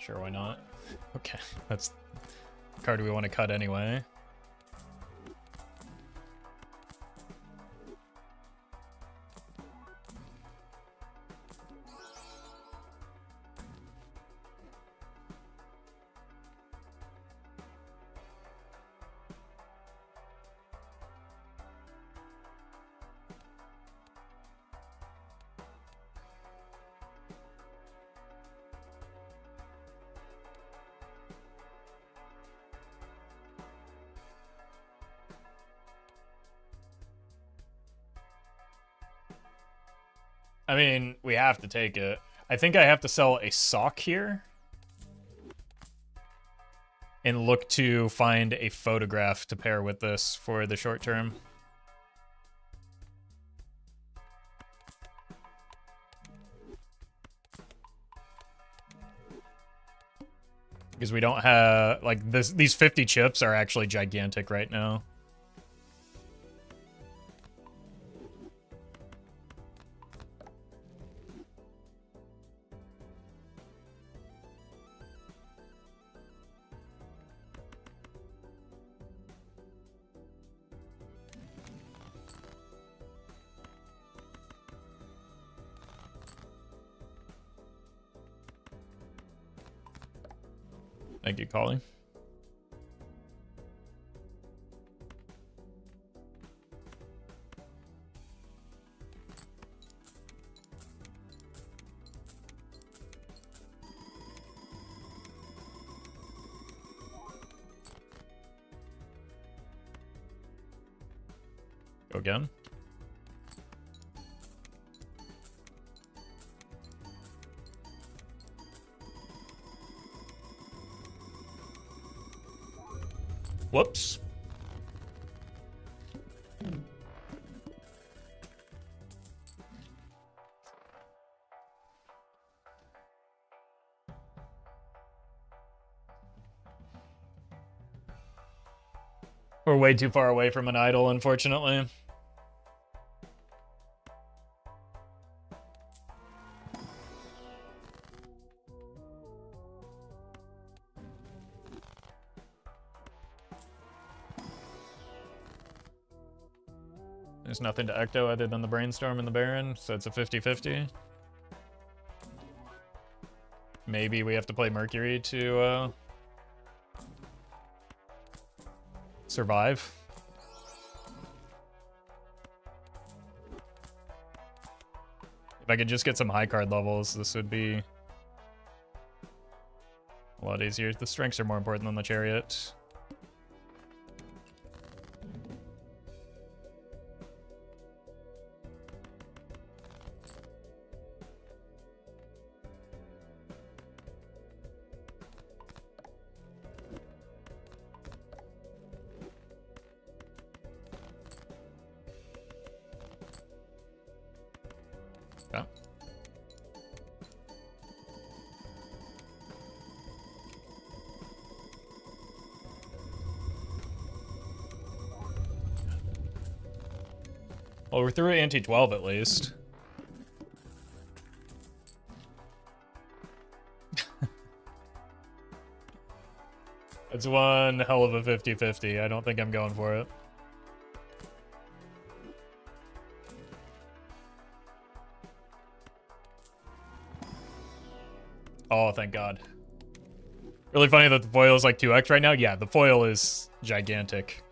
Sure, why not? Okay, that's the card we want to cut anyway. I mean, we have to take it. I think I have to sell a sock here and look to find a photograph to pair with this for the short term. Because we don't have, like, these 50 chips are actually gigantic right now. Thank you, Collie. Go again. Whoops. We're way too far away from an idol, unfortunately. There's nothing to Ecto other than the Brainstorm and the Baron, so it's a 50-50. Maybe we have to play Mercury to survive. If I could just get some high card levels, this would be a lot easier. The strengths are more important than the Chariot. Okay. Well, we're through anti-12 at least. It's one hell of a 50-50. I don't think I'm going for it. Oh, thank God. Really funny that the foil is like 2x right now. Yeah, the foil is gigantic.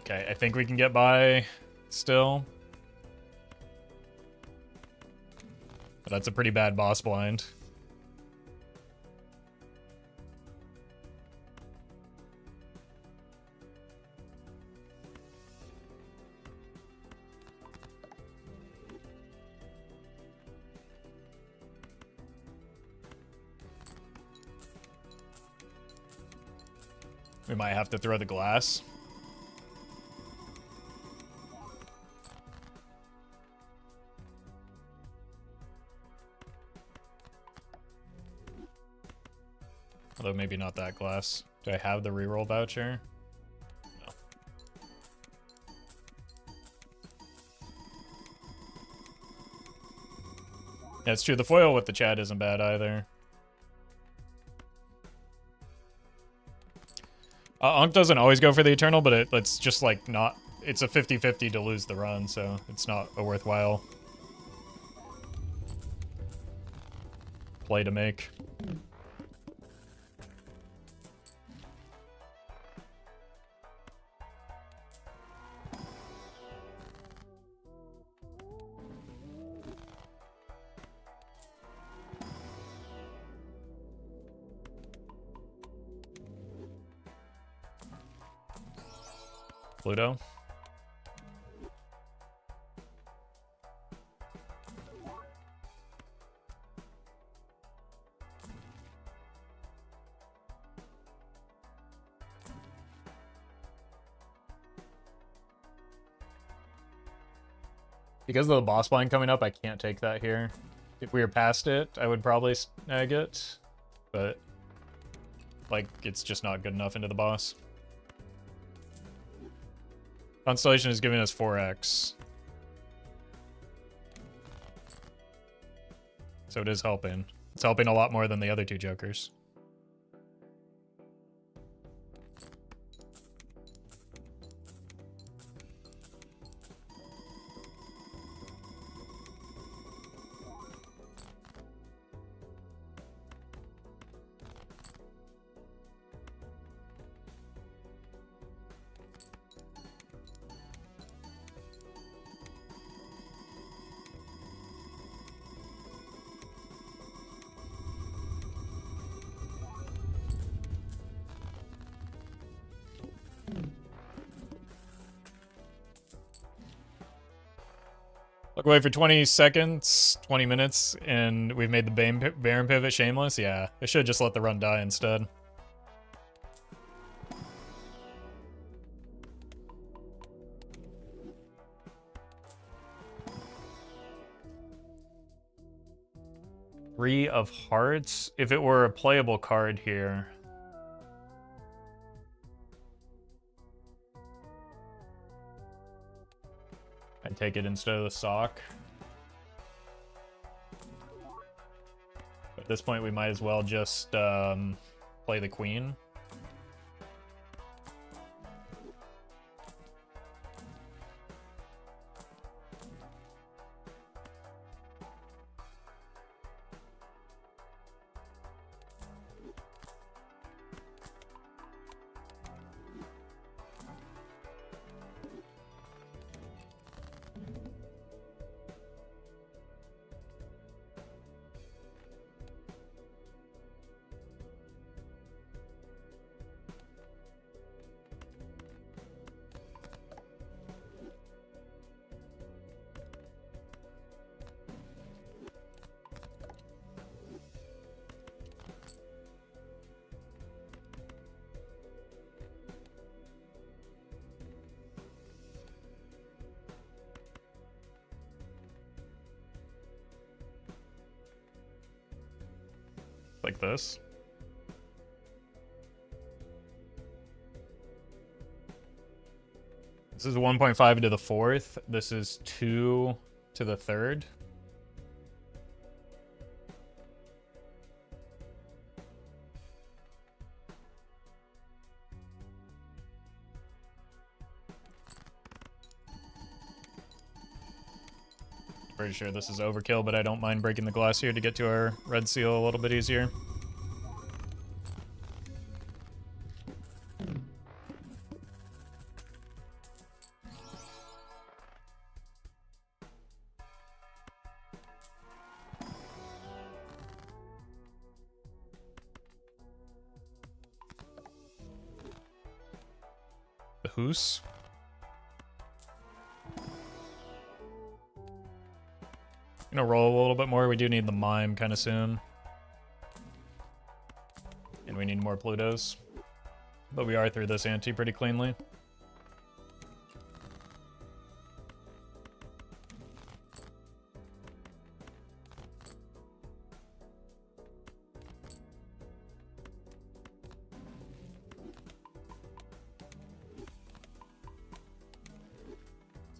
Okay, I think we can get by still. But that's a pretty bad boss blind. We might have to throw the glass. Although maybe not that glass. Do I have the reroll voucher? No. Yeah, it's true. The foil with the chat isn't bad either. Ankh doesn't always go for the Eternal, but it's just like not... It's a 50-50 to lose the run, so it's not a worthwhile play to make. Pluto. Because of the boss blind coming up, I can't take that here. If we were past it, I would probably snag it, but like it's just not good enough into the boss. Constellation is giving us 4x. So it is helping. It's helping a lot more than the other two jokers. Look away for 20 seconds, 20 minutes, and we've made the Baron pivot shameless. Yeah, I should just let the run die instead. Three of Hearts. If it were a playable card here. I'd take it instead of the sock. At this point, we might as well just play the queen. Like this. This is 1.5 to the 4th. This is 2 to the 3rd. Pretty sure this is overkill, but I don't mind breaking the glass here to get to our red seal a little bit easier. The Hoos. Gonna roll a little bit more. We do need the mime kind of soon. And we need more Plutos. But we are through this ante pretty cleanly.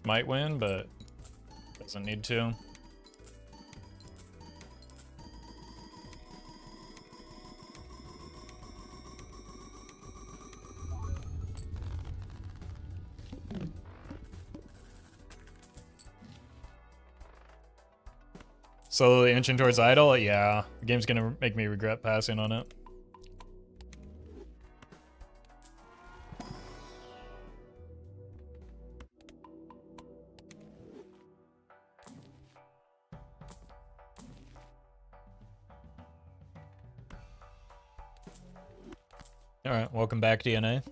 Might win, but doesn't need to. Slowly inching towards idle? Yeah. The game's gonna make me regret passing on it. Alright, welcome back, DNA.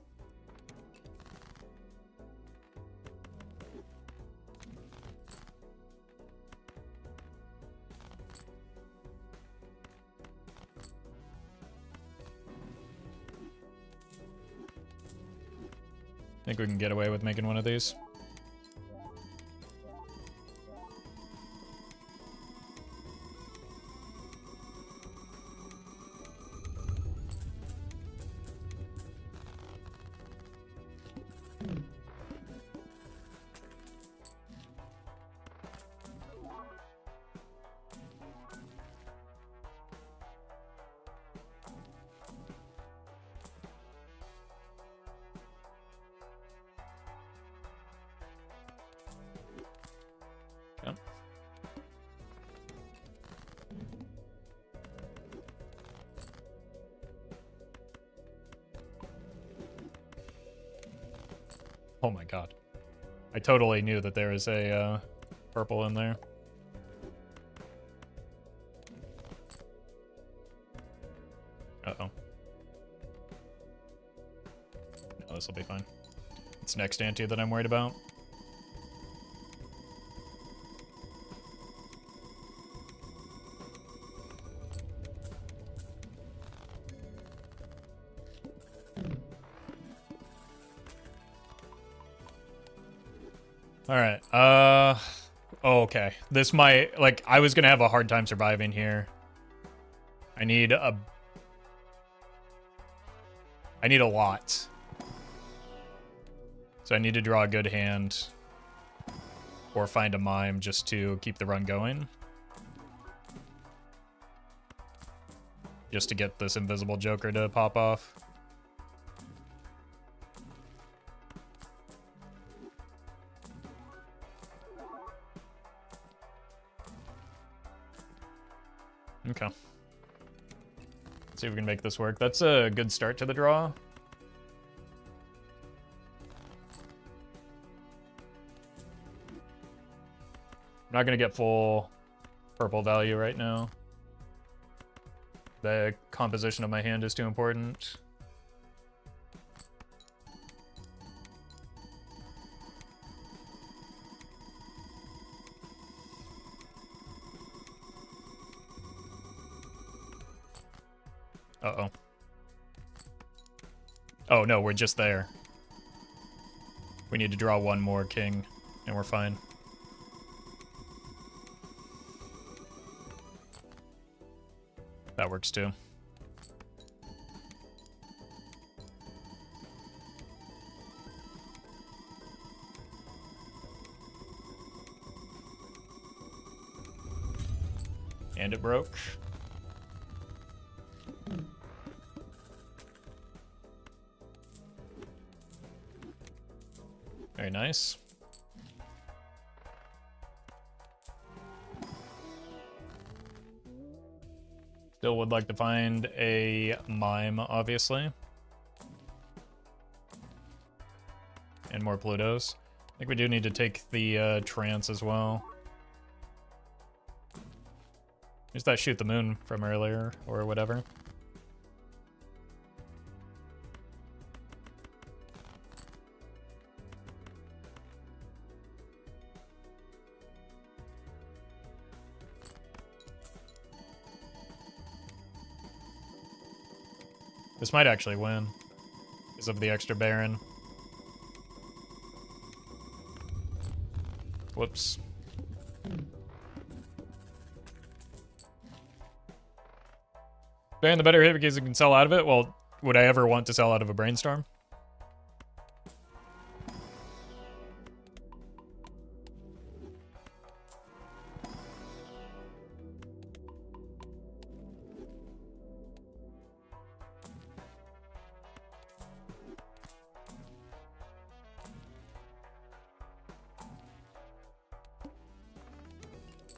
Think we can get away with making one of these. Yep. Oh my god. I totally knew that there was a purple in there. Uh-oh. No, this will be fine. It's next ante that I'm worried about. Alright, oh, okay. This might, like, I was gonna have a hard time surviving here. I need a lot. So I need to draw a good hand. Or find a mime just to keep the run going. Just to get this invisible joker to pop off. Okay. Let's see if we can make this work. That's a good start to the draw. I'm not going to get full purple value right now. The composition of my hand is too important. Uh-oh. Oh, no, we're just there. We need to draw one more king, and we're fine. That works too. And it broke. Very nice. Still would like to find a mime, obviously. And more Plutos. I think we do need to take the trance as well. There's that shoot the moon from earlier, or whatever. This might actually win because of the extra Baron. Whoops. Baron the better hit because you can sell out of it? Well, would I ever want to sell out of a Brainstorm?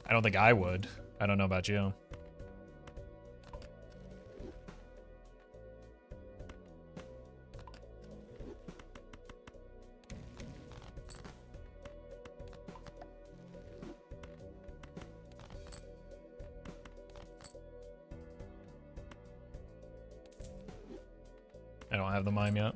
I don't think I would. I don't know about you. I don't have the mime yet.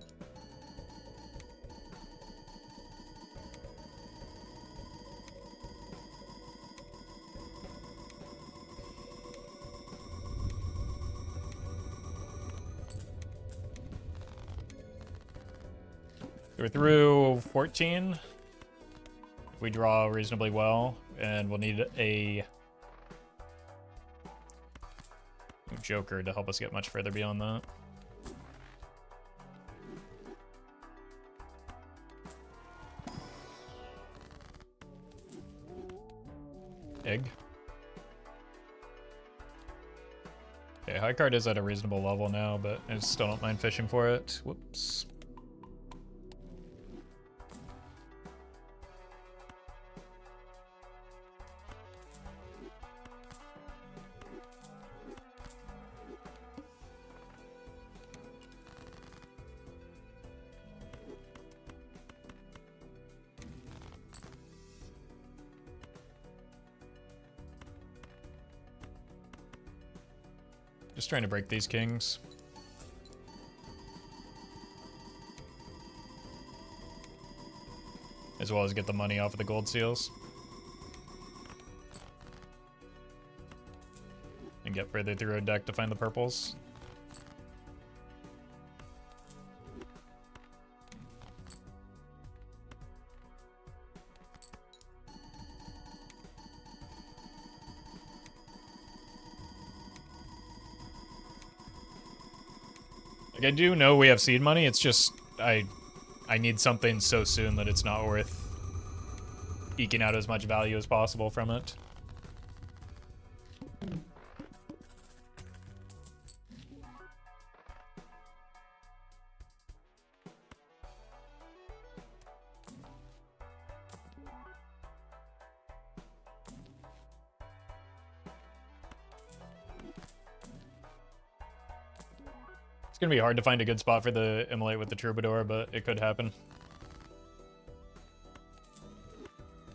We're through 14. We draw reasonably well, and we'll need a Joker to help us get much further beyond that. Egg. Okay, high card is at a reasonable level now, but I still don't mind fishing for it. Whoops. Just trying to break these kings. As well as get the money off of the gold seals. And get further through a deck to find the purples. Like, I do know we have seed money, it's just I need something so soon that it's not worth eking out as much value as possible from it. It's gonna be hard to find a good spot for the Immolate with the Troubadour, but it could happen.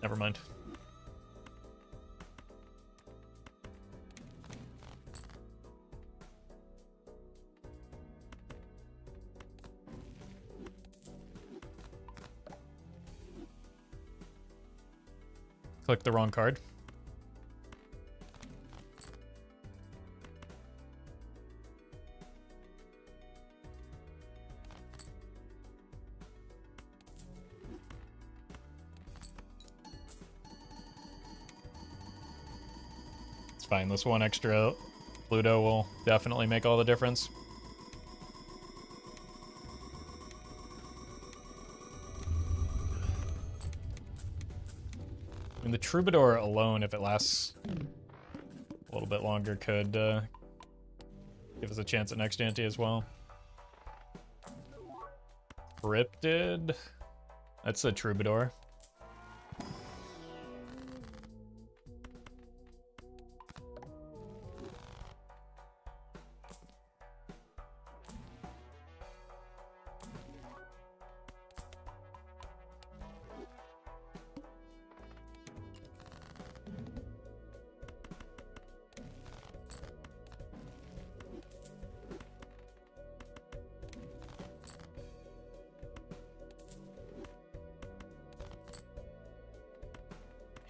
Never mind. Click the wrong card. Fine, this one extra Pluto will definitely make all the difference. I mean, the Troubadour alone, if it lasts a little bit longer, could give us a chance at next ante as well. Cryptid. That's a Troubadour.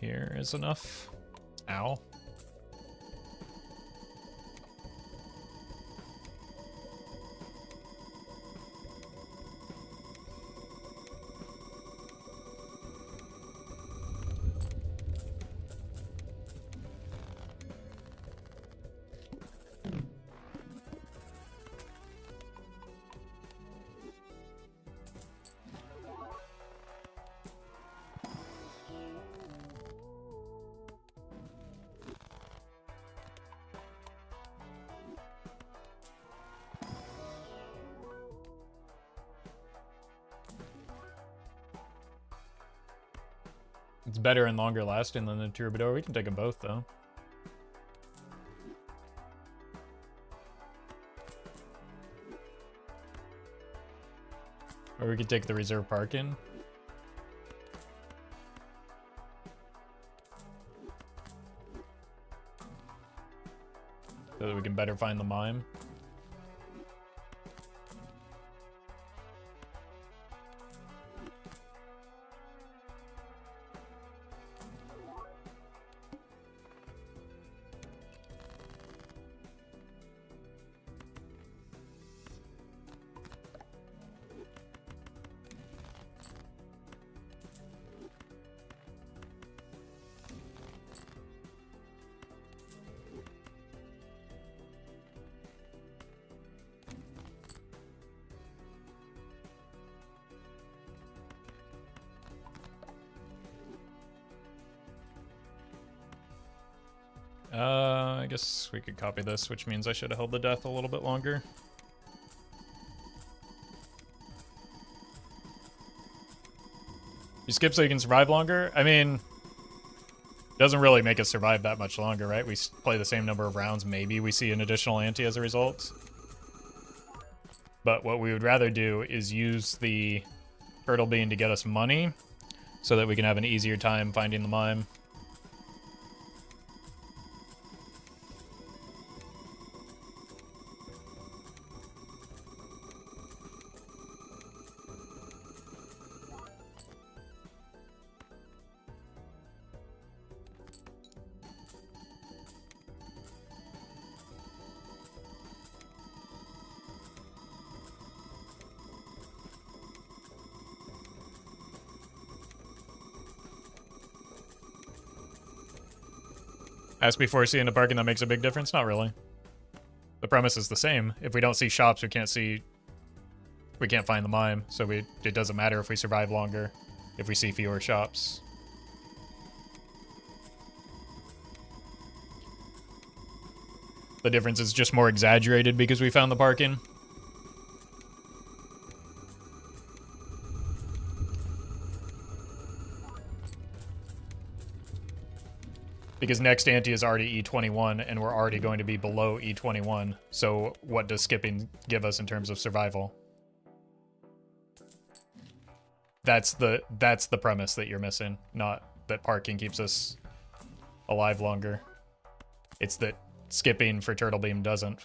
Here is enough. Ow. It's better and longer lasting than the Troubadour. We can take them both, though. Or we could take the reserve parking. So that we can better find the mime. I guess we could copy this, which means I should have held the death a little bit longer. You skip so you can survive longer? I mean, it doesn't really make us survive that much longer, right? We play the same number of rounds. Maybe we see an additional ante as a result. But what we would rather do is use the turtle bean to get us money so that we can have an easier time finding the mime. Ask before seeing the parking that makes a big difference? Not really. The premise is the same. If we don't see shops, we can't find the mime, so it doesn't matter if we survive longer if we see fewer shops. The difference is just more exaggerated because we found the parking. Because next ante is already E21, and we're already going to be below E21. So what does skipping give us in terms of survival? That's the premise that you're missing, not that parking keeps us alive longer. It's that skipping for Turtle Beam doesn't.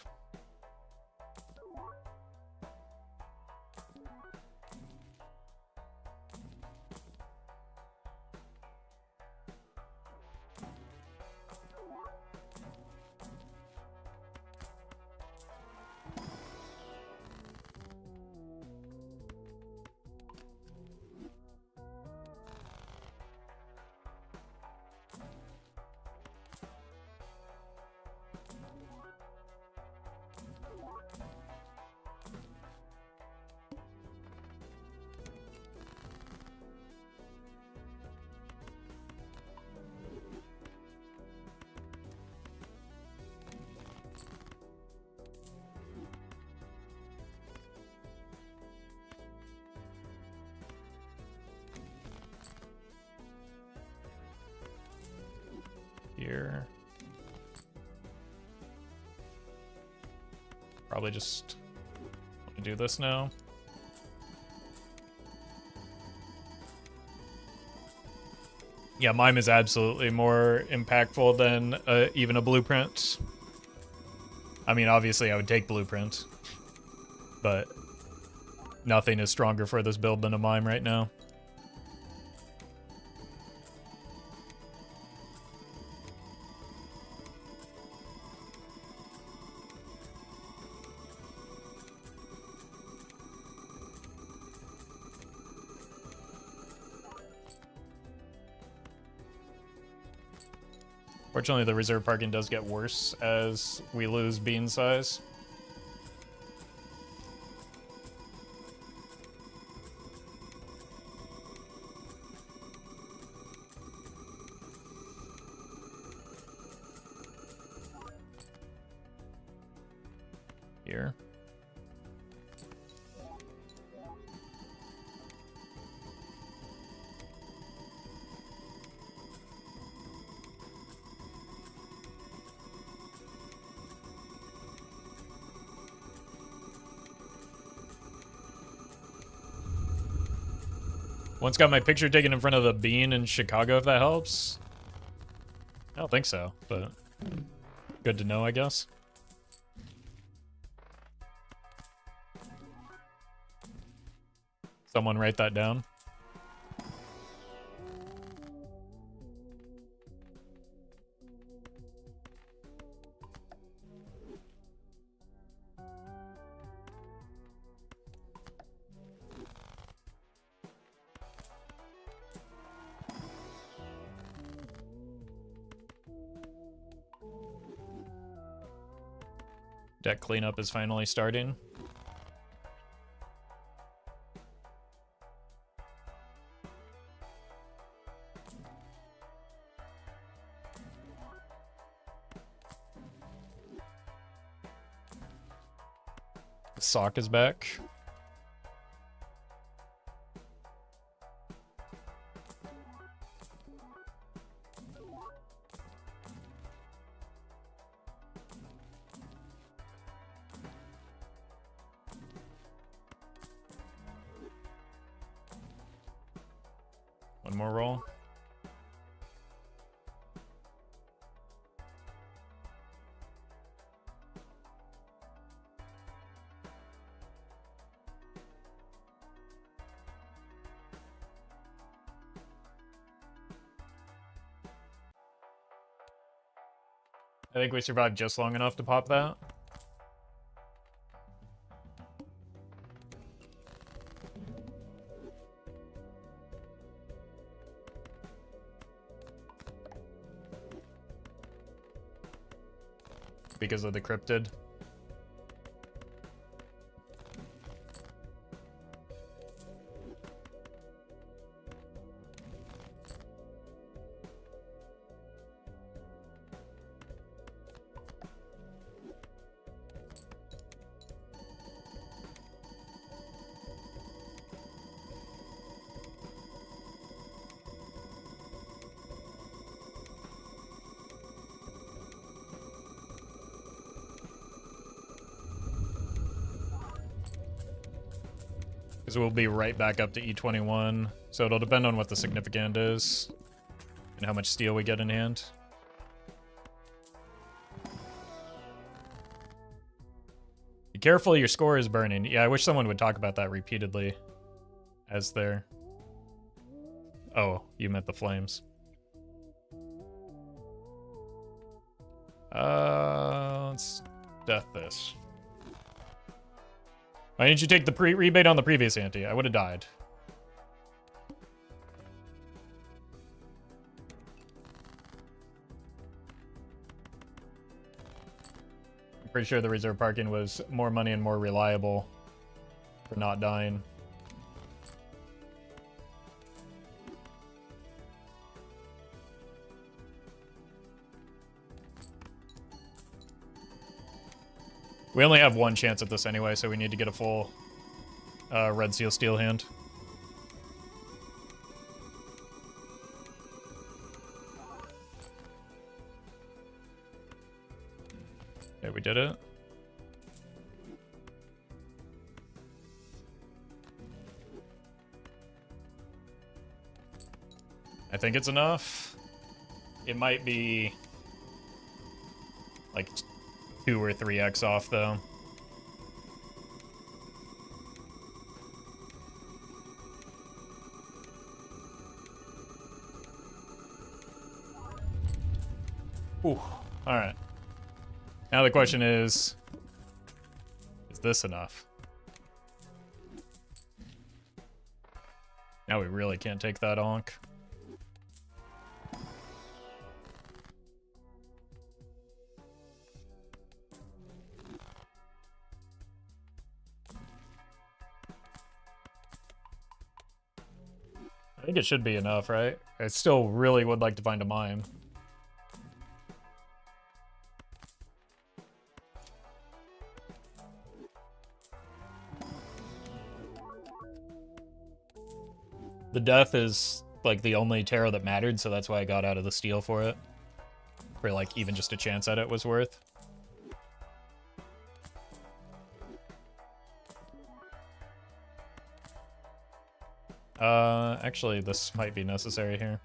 Here. Probably just do this now. Yeah, mime is absolutely more impactful than even a blueprint. I mean, obviously I would take blueprint, but nothing is stronger for this build than a mime right now. Fortunately, the reserve parking does get worse as we lose bean size. Here. Once got my picture taken in front of the Bean in Chicago, if that helps. I don't think so, but good to know, I guess. Someone write that down. Deck cleanup is finally starting. The sock is back. One more roll. I think we survived just long enough to pop that. Because of the cryptid. Because we'll be right back up to E21. So it'll depend on what the significant is and how much steel we get in hand. Be careful, your score is burning. Yeah, I wish someone would talk about that repeatedly as they're... Oh, you meant the flames. Let's death this. Why didn't you take the rebate on the previous ante? I would have died. I'm pretty sure the reserve parking was more money and more reliable for not dying. We only have one chance at this anyway, so we need to get a full Red Seal Steel hand. Okay, we did it. I think it's enough. It might be like 2 or 3x off, though. Ooh, alright. Now the question is this enough? Now we really can't take that onk. I think it should be enough, right? I still really would like to find a mime. The death is like the only tarot that mattered, so that's why I got out of the steel for it. For like even just a chance at it was worth. Actually, this might be necessary here.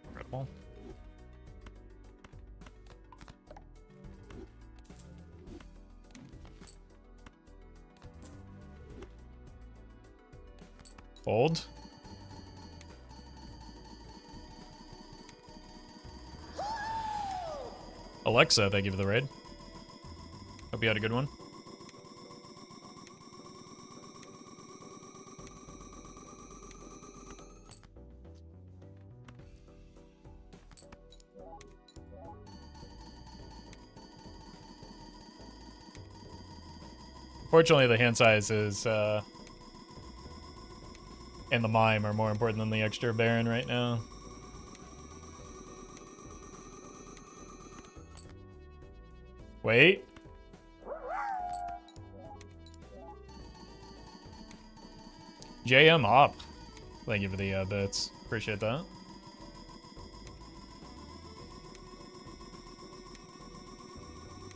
Incredible. Fold. Alexa, thank you for the raid. Hope you had a good one. Fortunately, the hand size is, and the mime are more important than the extra Baron right now. Wait. JM Op. Thank you for the bits. Appreciate that.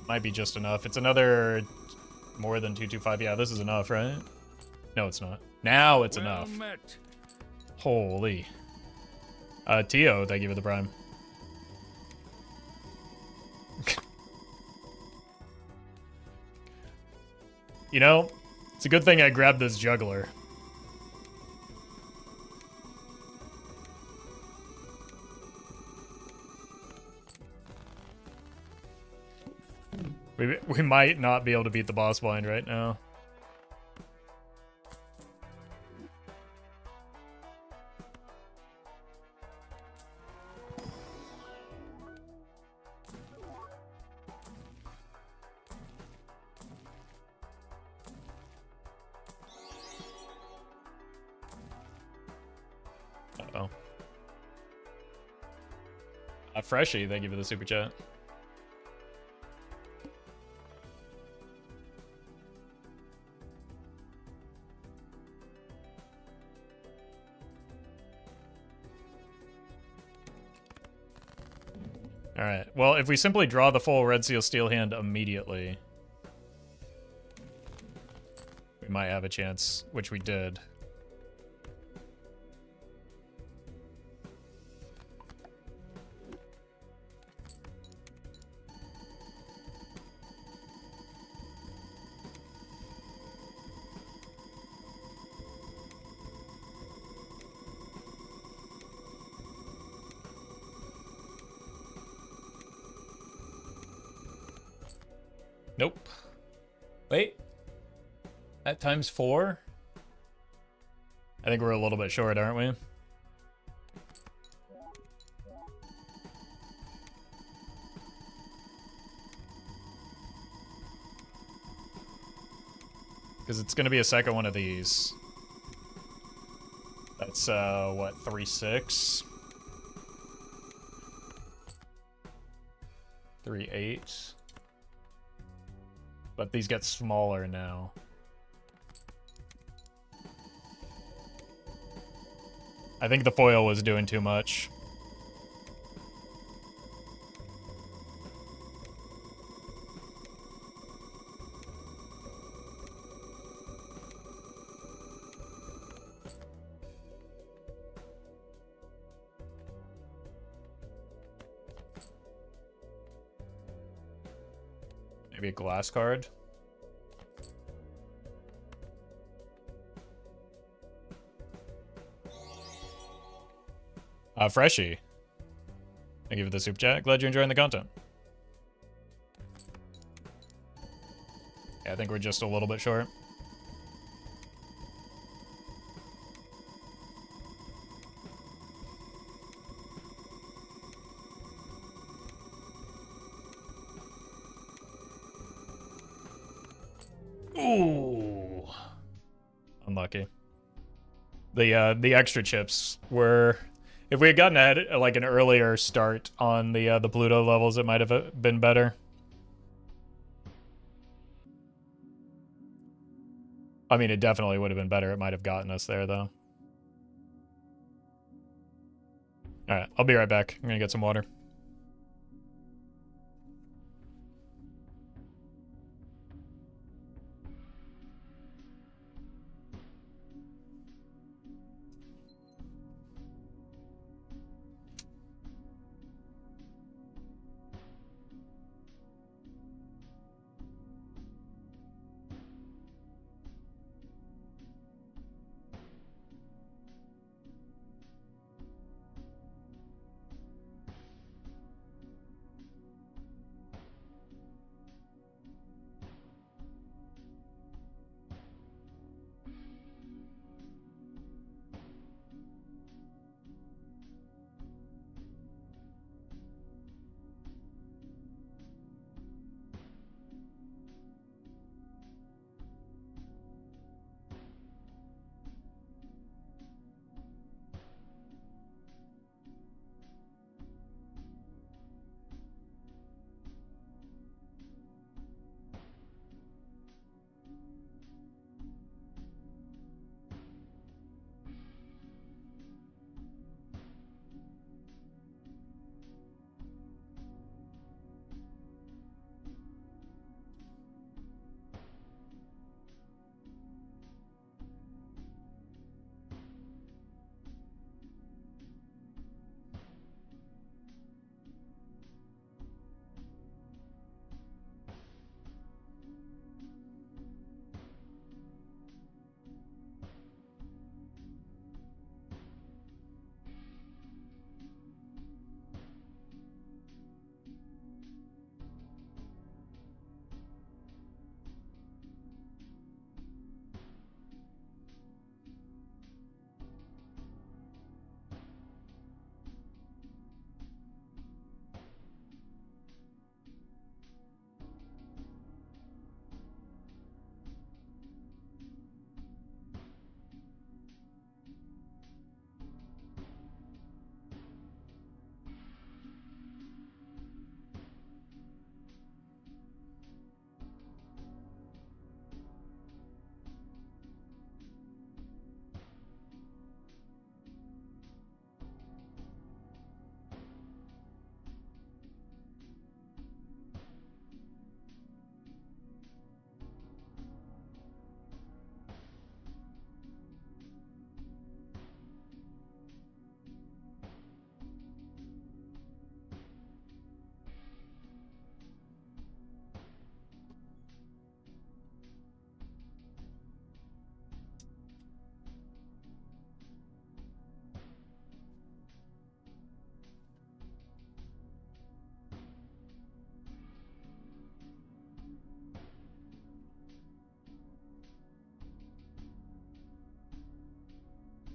Might be just enough. It's another more than 225. Yeah, this is enough, right? No, it's not. Now it's enough.
Met.
Holy. Tio, thank you for the prime. You know, it's a good thing I grabbed this juggler. We might not be able to beat the boss blind right now. Uh-oh. Freshie, thank you for the super chat. Alright, well, if we simply draw the full Red Seal Steel hand immediately, we might have a chance, which we did. Nope. Wait. At times 4? I think we're a little bit short, aren't we? Because it's going to be a second one of these. That's, what, 3-6? 3-8? But these get smaller now. I think the foil was doing too much. Maybe a glass card. Freshie. Thank you for the super chat. Glad you're enjoying the content. Yeah, I think we're just a little bit short. Ooh. Unlucky. The extra chips were... If we had gotten ahead, like an earlier start on the Pluto levels, it might have been better. I mean, it definitely would have been better. It might have gotten us there, though. Alright, I'll be right back. I'm gonna get some water.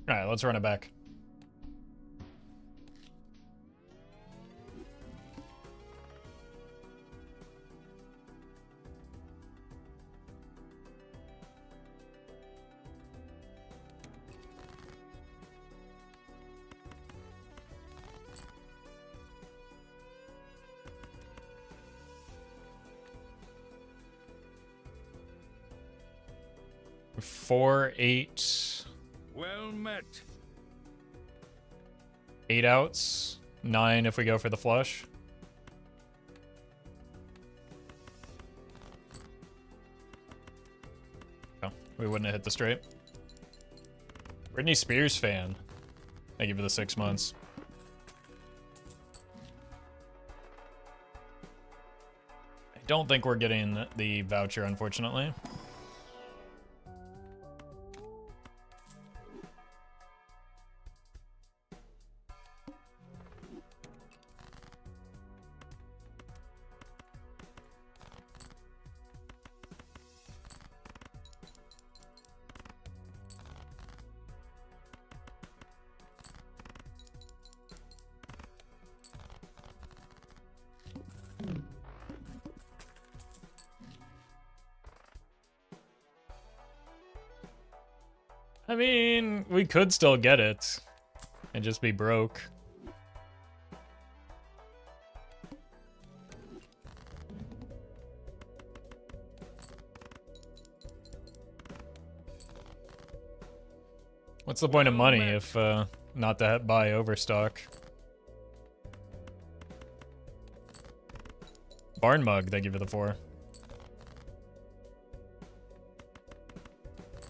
Alright, let's run it back. Four, eight,
Well met.
8 outs. 9 if we go for the flush. Oh, we wouldn't have hit the straight. Britney Spears fan. Thank you for the 6 months. I don't think we're getting the voucher, unfortunately. I mean, we could still get it and just be broke. What's the point of money if not to buy overstock? Barn mug, thank you for the 4.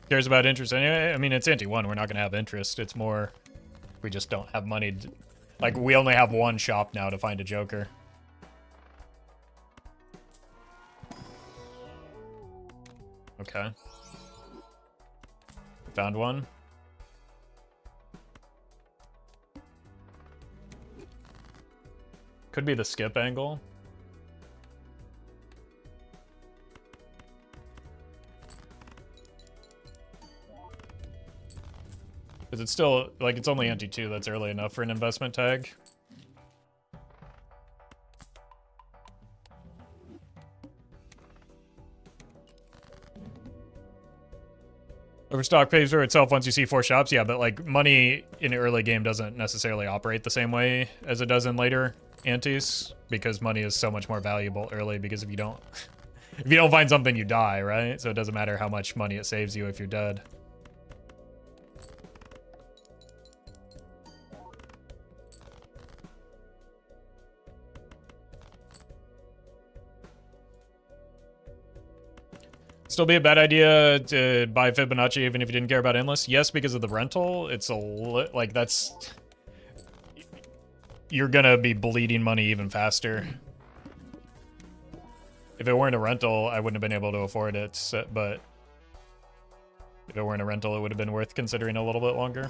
Cares about interest anyway? I mean, it's anti-1. We're not going to have interest. It's more we just don't have money. Like, we only have one shop now to find a Joker. Okay. Found one. Could be the skip angle. Because it's still, like, it's only anti-2. That's early enough for an investment tag. Overstock pays for itself once you see 4 shops. Yeah, but, like, money in the early game doesn't necessarily operate the same way as it does in later antes. Because money is so much more valuable early, because if you don't... if you don't find something, you die, right? So it doesn't matter how much money it saves you if you're dead. Still be a bad idea to buy Fibonacci even if you didn't care about Endless? Yes, because of the rental. It's a like, that's... You're gonna be bleeding money even faster. If it weren't a rental, I wouldn't have been able to afford it, so, but... If it weren't a rental, it would have been worth considering a little bit longer.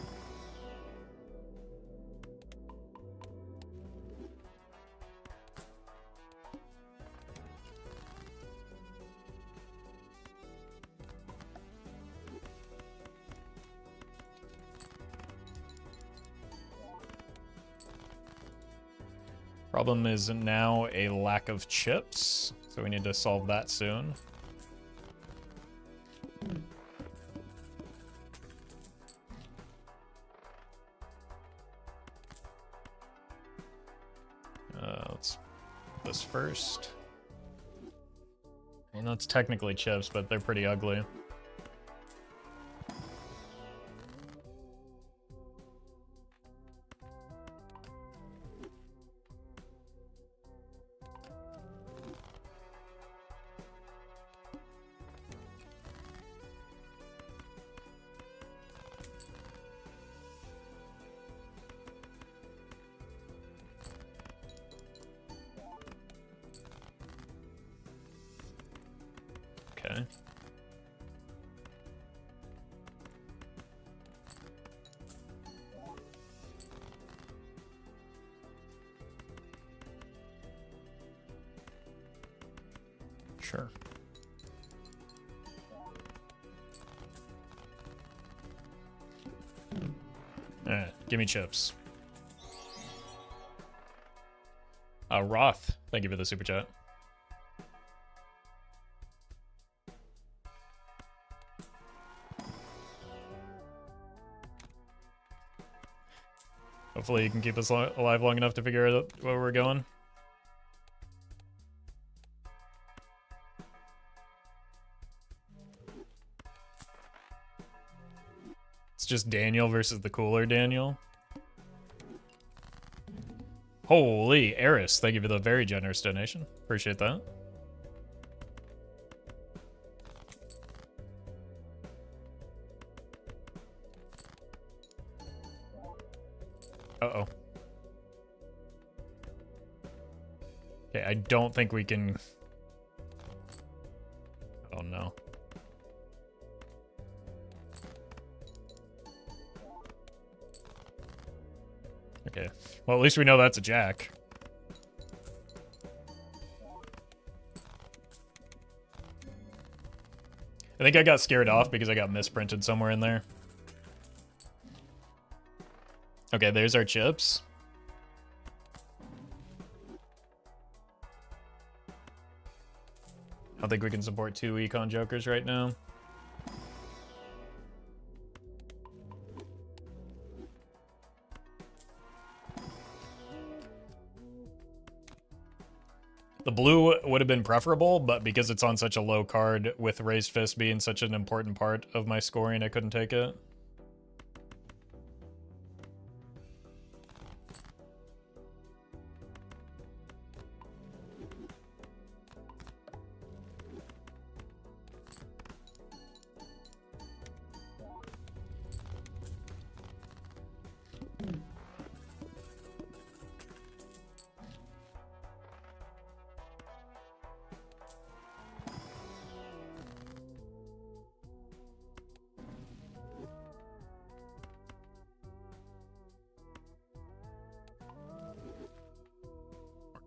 Problem is now a lack of chips, so we need to solve that soon. Let's put this first. I mean, that's technically chips, but they're pretty ugly. Okay. Sure. Give me chips. Roth, thank you for the super chat. Hopefully you can keep us alive long enough to figure out where we're going. It's just Daniel versus the cooler Daniel. Holy, Eris, thank you for the very generous donation. Appreciate that. Uh-oh. Okay, I don't think we can... Oh, no. Okay. Well, at least we know that's a jack. I think I got scared off because I got misprinted somewhere in there. Okay, there's our chips. I don't think we can support 2 econ jokers right now. The blue would have been preferable, but because it's on such a low card with Raised Fist being such an important part of my scoring, I couldn't take it.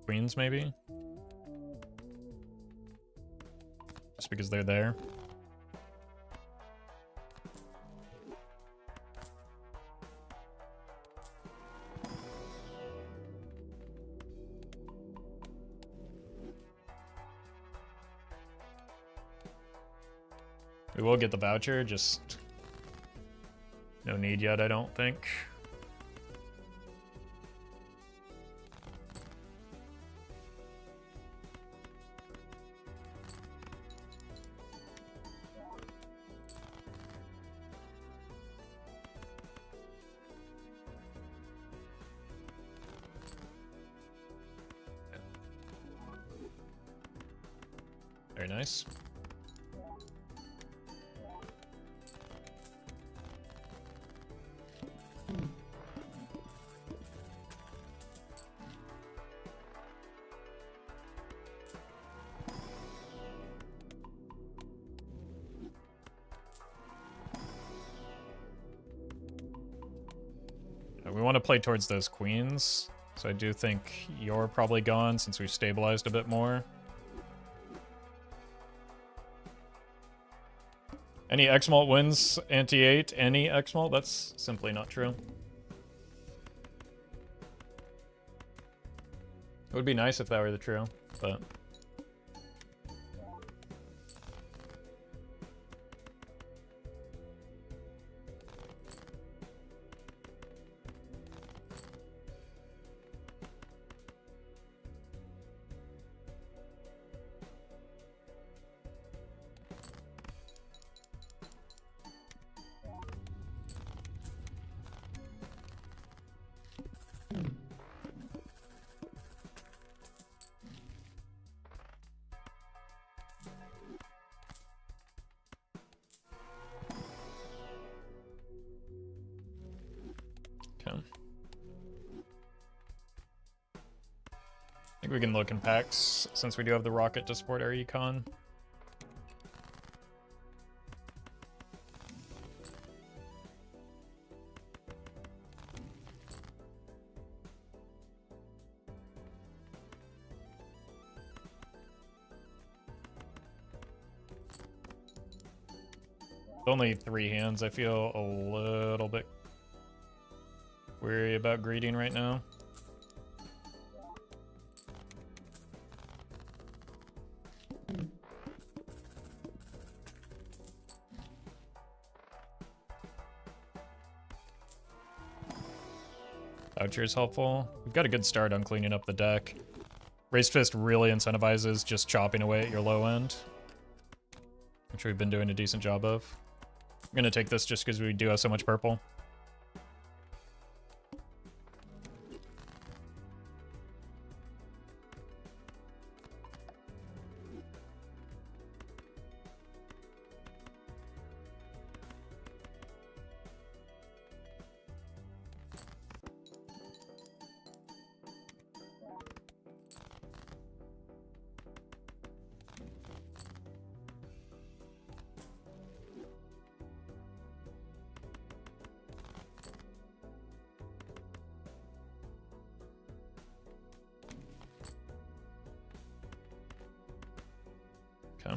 queens, maybe? Just because they're there. We will get the voucher, just no need yet, I don't think. Very nice. We want to play towards those queens, so I do think you're probably gone since we've stabilized a bit more. Any X-Mult wins anti-8? Any X-Mult? That's simply not true. It would be nice if that were the true, but... Okay. I think we can look in packs since we do have the rocket to support our econ. Only 3 hands. I feel a little bit weary about greeting right now. Voucher is helpful. We've got a good start on cleaning up the deck. Raised Fist really incentivizes just chopping away at your low end, which we've been doing a decent job of. I'm gonna take this just because we do have so much purple. Okay.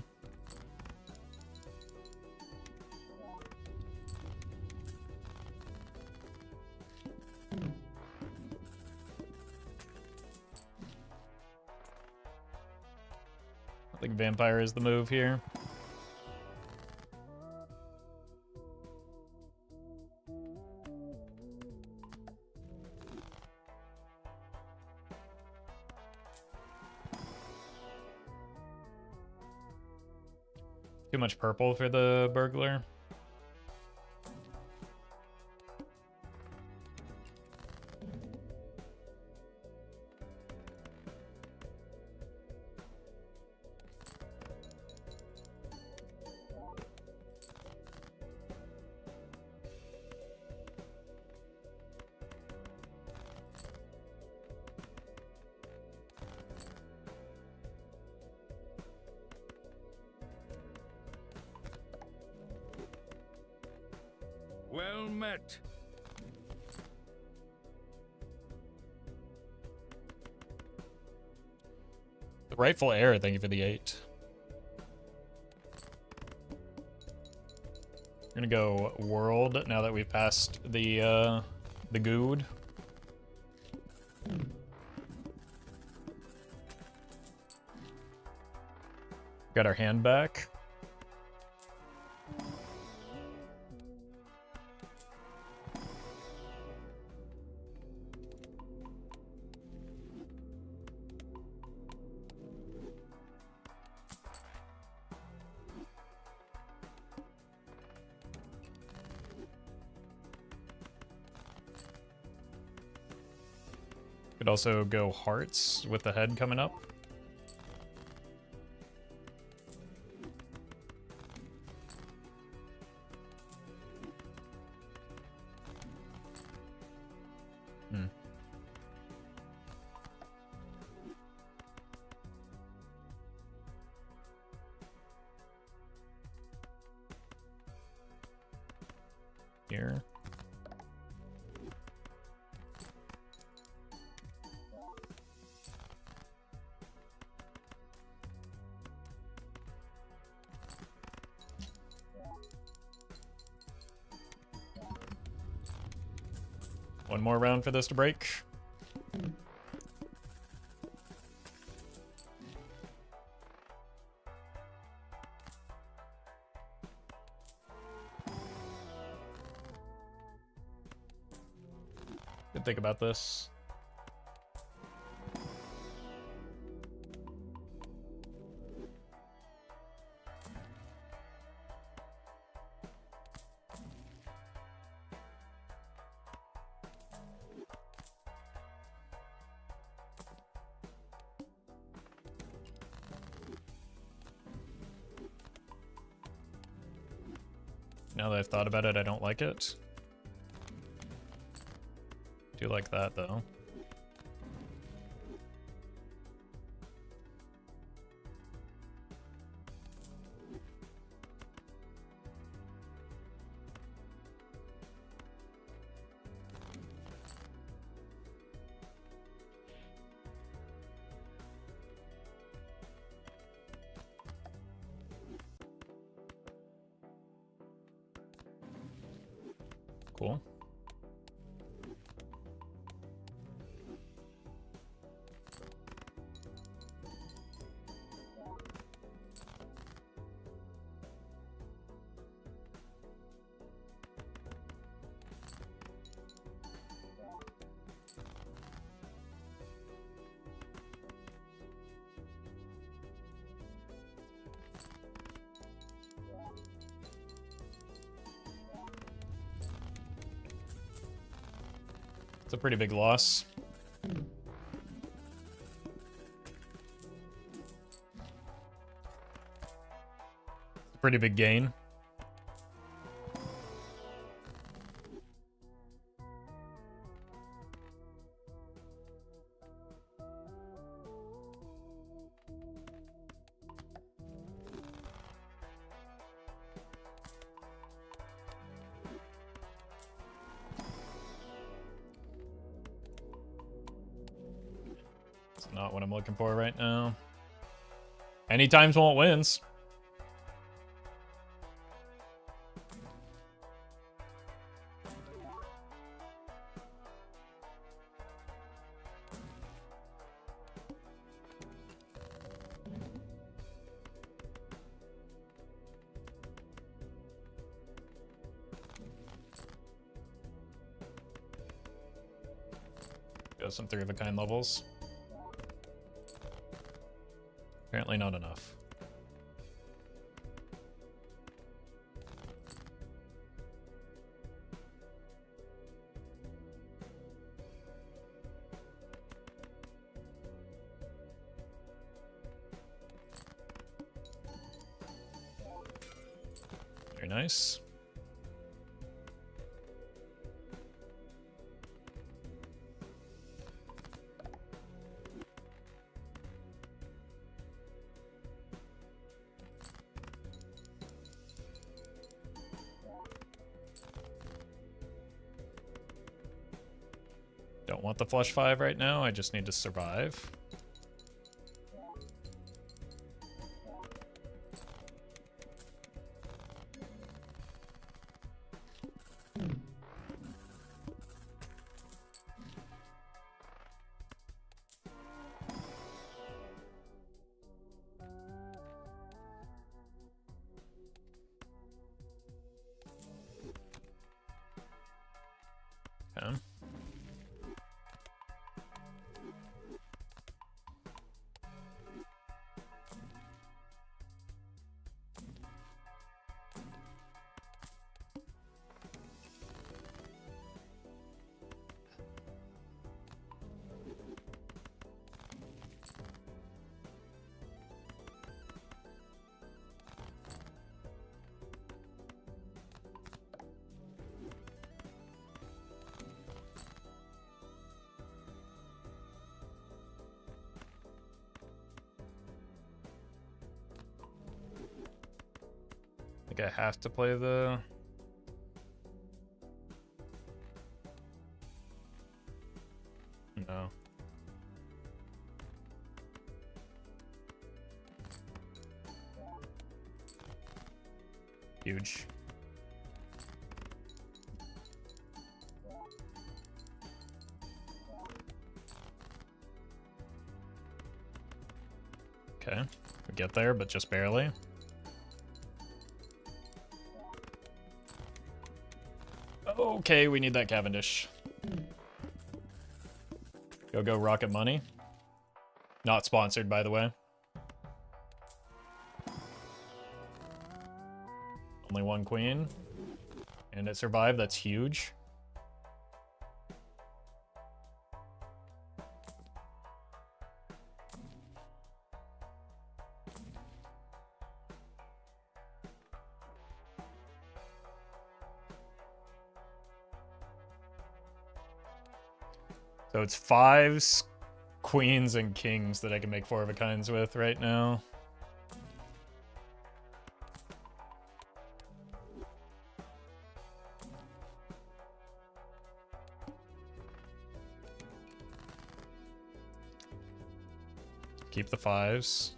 I think Vampire is the move here. Too much purple for the burglar.
Well met.
Rightful Heir, thank you for the 8. We're gonna go World now that we've passed the good. Got our hand back. Could also go hearts with the head coming up. Here. One more round for this to break. Good think about this. Now that I've thought about it, I don't like it. Do like that, though. Cool. It's a pretty big loss. Pretty big gain. Not what I'm looking for right now. Anytimes won't wins. Go some 3 of a kind levels. Apparently not enough. Very nice. Don't want the flush 5 right now, I just need to survive. think I have to play the... No. Huge. Okay, we get there, but just barely. Okay, we need that Cavendish. Go Rocket Money. Not sponsored, by the way. Only one queen. And it survived, that's huge. So it's 5s, queens, and kings that I can make 4 of a kinds with right now. Keep the 5s.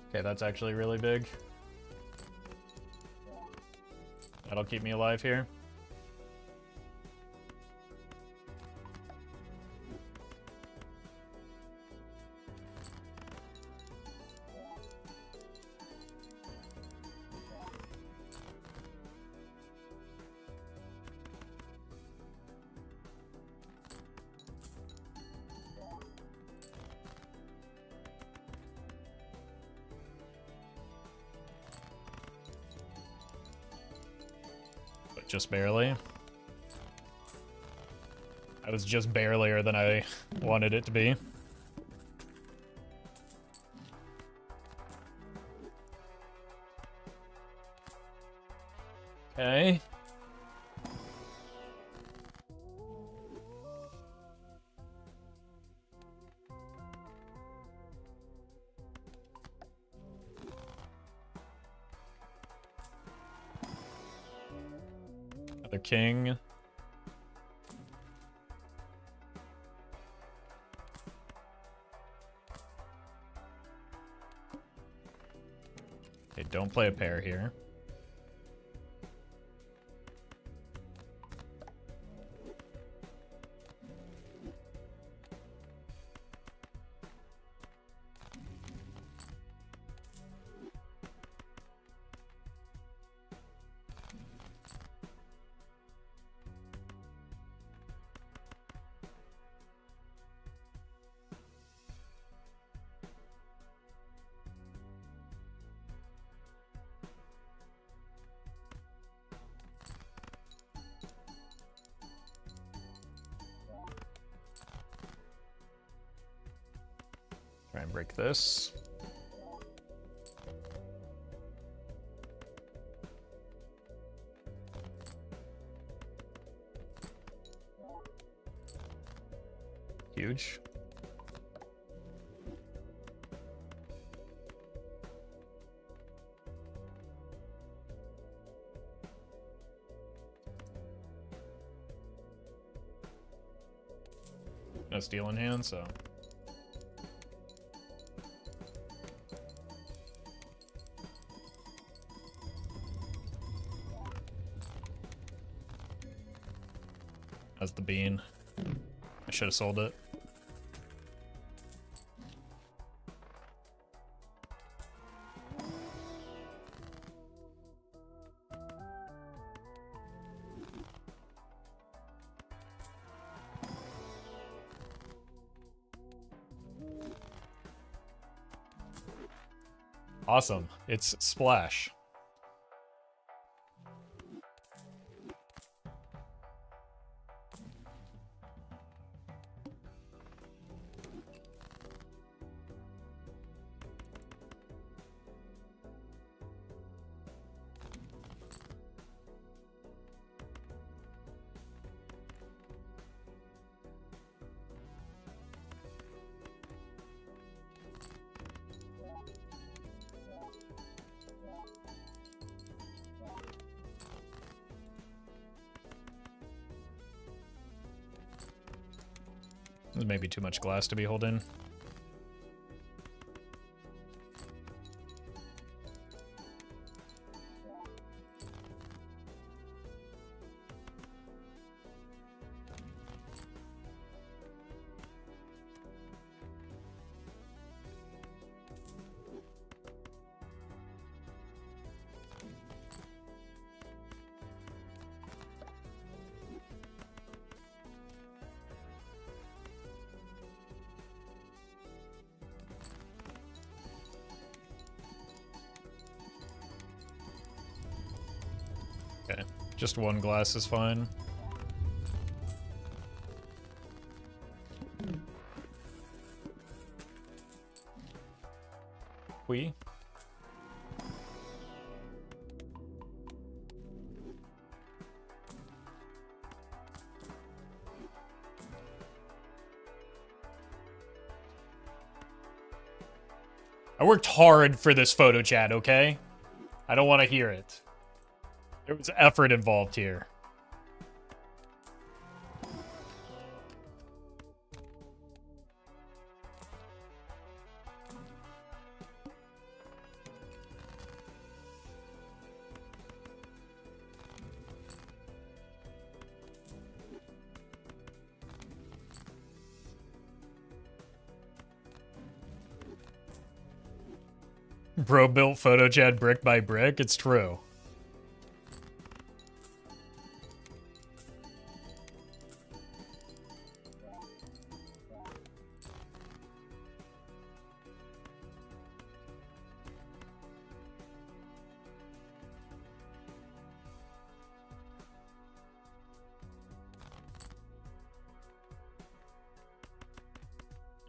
Okay, that's actually really big. That'll keep me alive here. Just barely. I was just barelier than I wanted it to be. Okay. Another king. Okay, don't play a pair here. Try and break this. Huge. No steal in hand, so... That's the bean. I should have sold it. Awesome. It's Splash. There's maybe too much glass to be holding. Okay, just one glass is fine. We? I worked hard for this photo chat, okay? I don't want to hear it. There was effort involved here. Bro built photo chat brick by brick. It's true.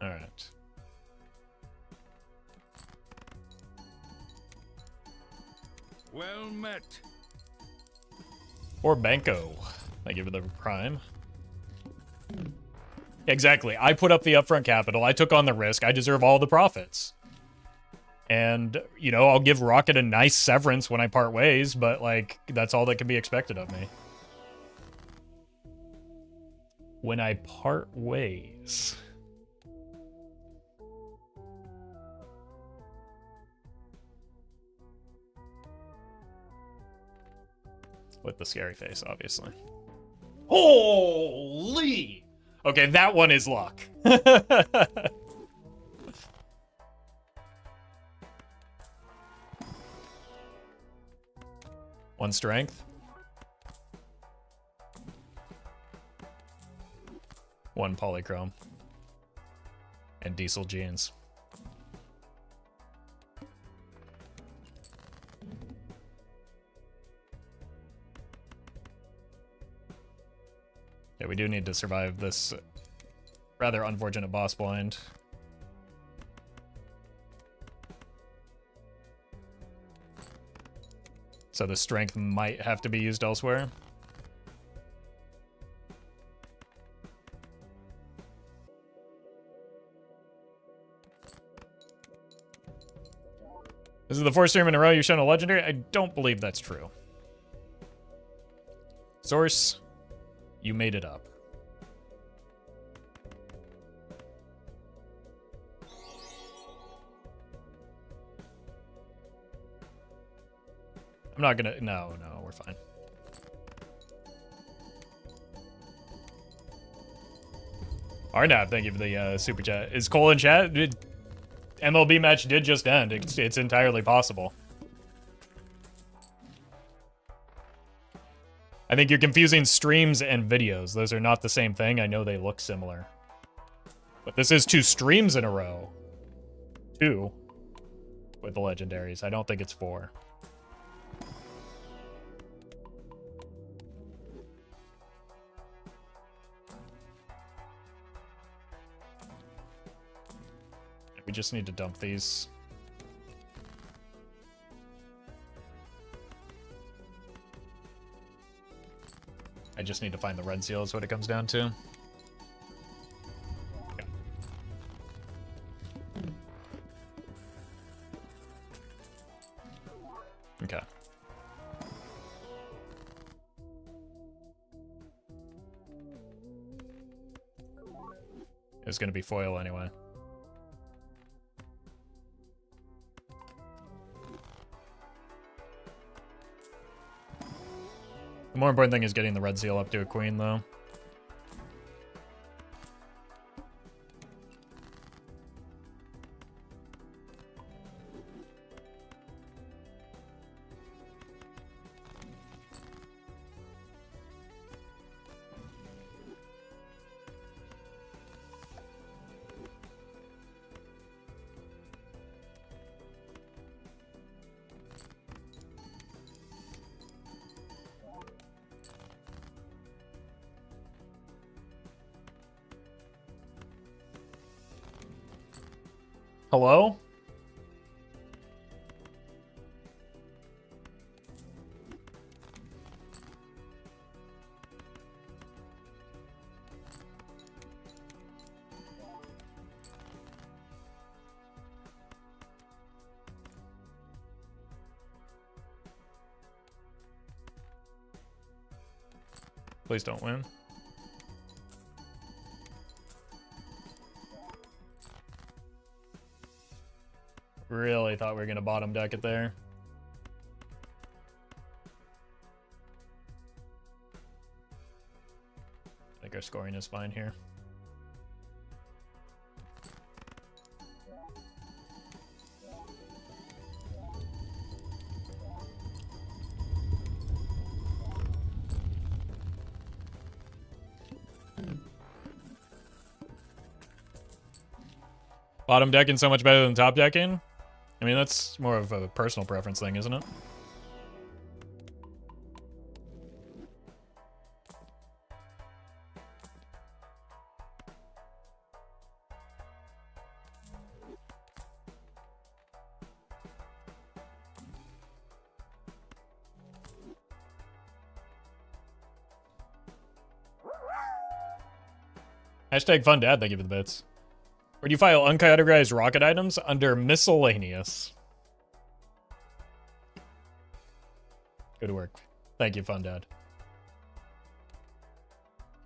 All right.
Well met.
Or Banco. I give it the prime. Exactly. I put up the upfront capital. I took on the risk. I deserve all the profits. And, you know, I'll give Rocket a nice severance when I part ways, but, like, that's all that can be expected of me. When I part ways. With the scary face, obviously. Holy! Okay, that one is luck. One strength. One polychrome. And diesel jeans. Yeah, we do need to survive this rather unfortunate boss blind. So the strength might have to be used elsewhere. This is the fourth stream in a row you've shown a legendary? I don't believe that's true. Source, you made it up. I'm not gonna, no, we're fine. Arnab, thank you for the super chat. Is Cole in chat? MLB match did just end. It's entirely possible. I think you're confusing streams and videos. Those are not the same thing. I know they look similar. But this is 2 streams in a row. 2 with the legendaries. I don't think it's 4. We just need to dump these. I just need to find the red seal is what it comes down to. Okay. is going to be foil anyway. The more important thing is getting the red seal up to a queen, though. Hello? Please don't win. Really thought we were gonna bottom deck it there. I think our scoring is fine here. Bottom decking so much better than top decking? I mean, that's more of a personal preference thing, isn't it? Hashtag fun dad, thank you for the bits. Where do you file uncategorized rocket items? Under miscellaneous. Good work. Thank you, fun dad.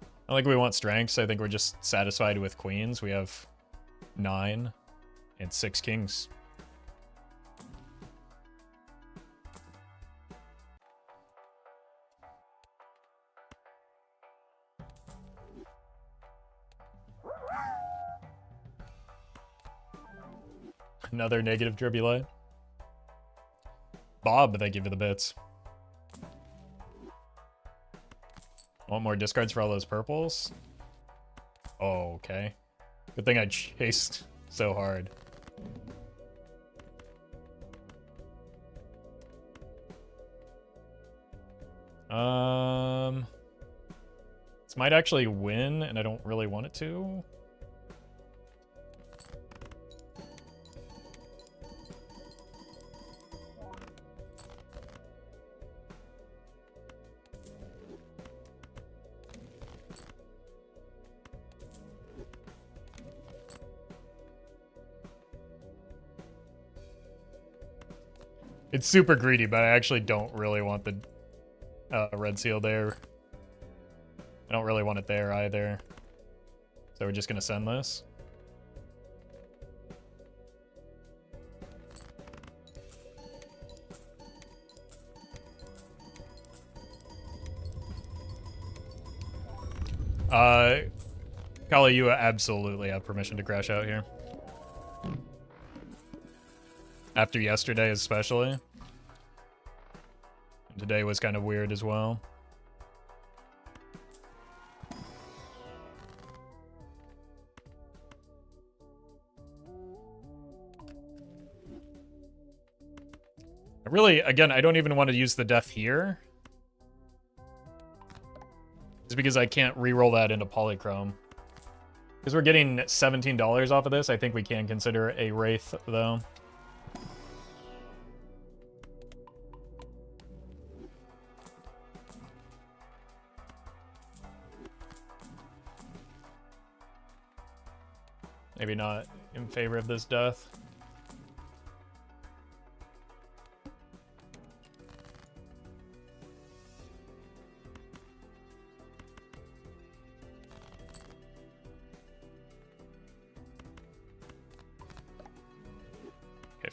I don't think we want strengths. I think we're just satisfied with queens. We have 9 and 6 kings. Another negative tribulate. Bob, thank you for the bits. Want more discards for all those purples? Oh, okay. Good thing I chased so hard. This might actually win, and I don't really want it to. It's super greedy, but I actually don't really want the red seal there. I don't really want it there either. So we're just going to send this. Kali, you absolutely have permission to crash out here. After yesterday, especially. And today was kind of weird as well. Really, again, I don't even want to use the death here. It's because I can't re-roll that into polychrome. Because we're getting $17 off of this, I think we can consider a Wraith, though. Maybe not in favor of this death.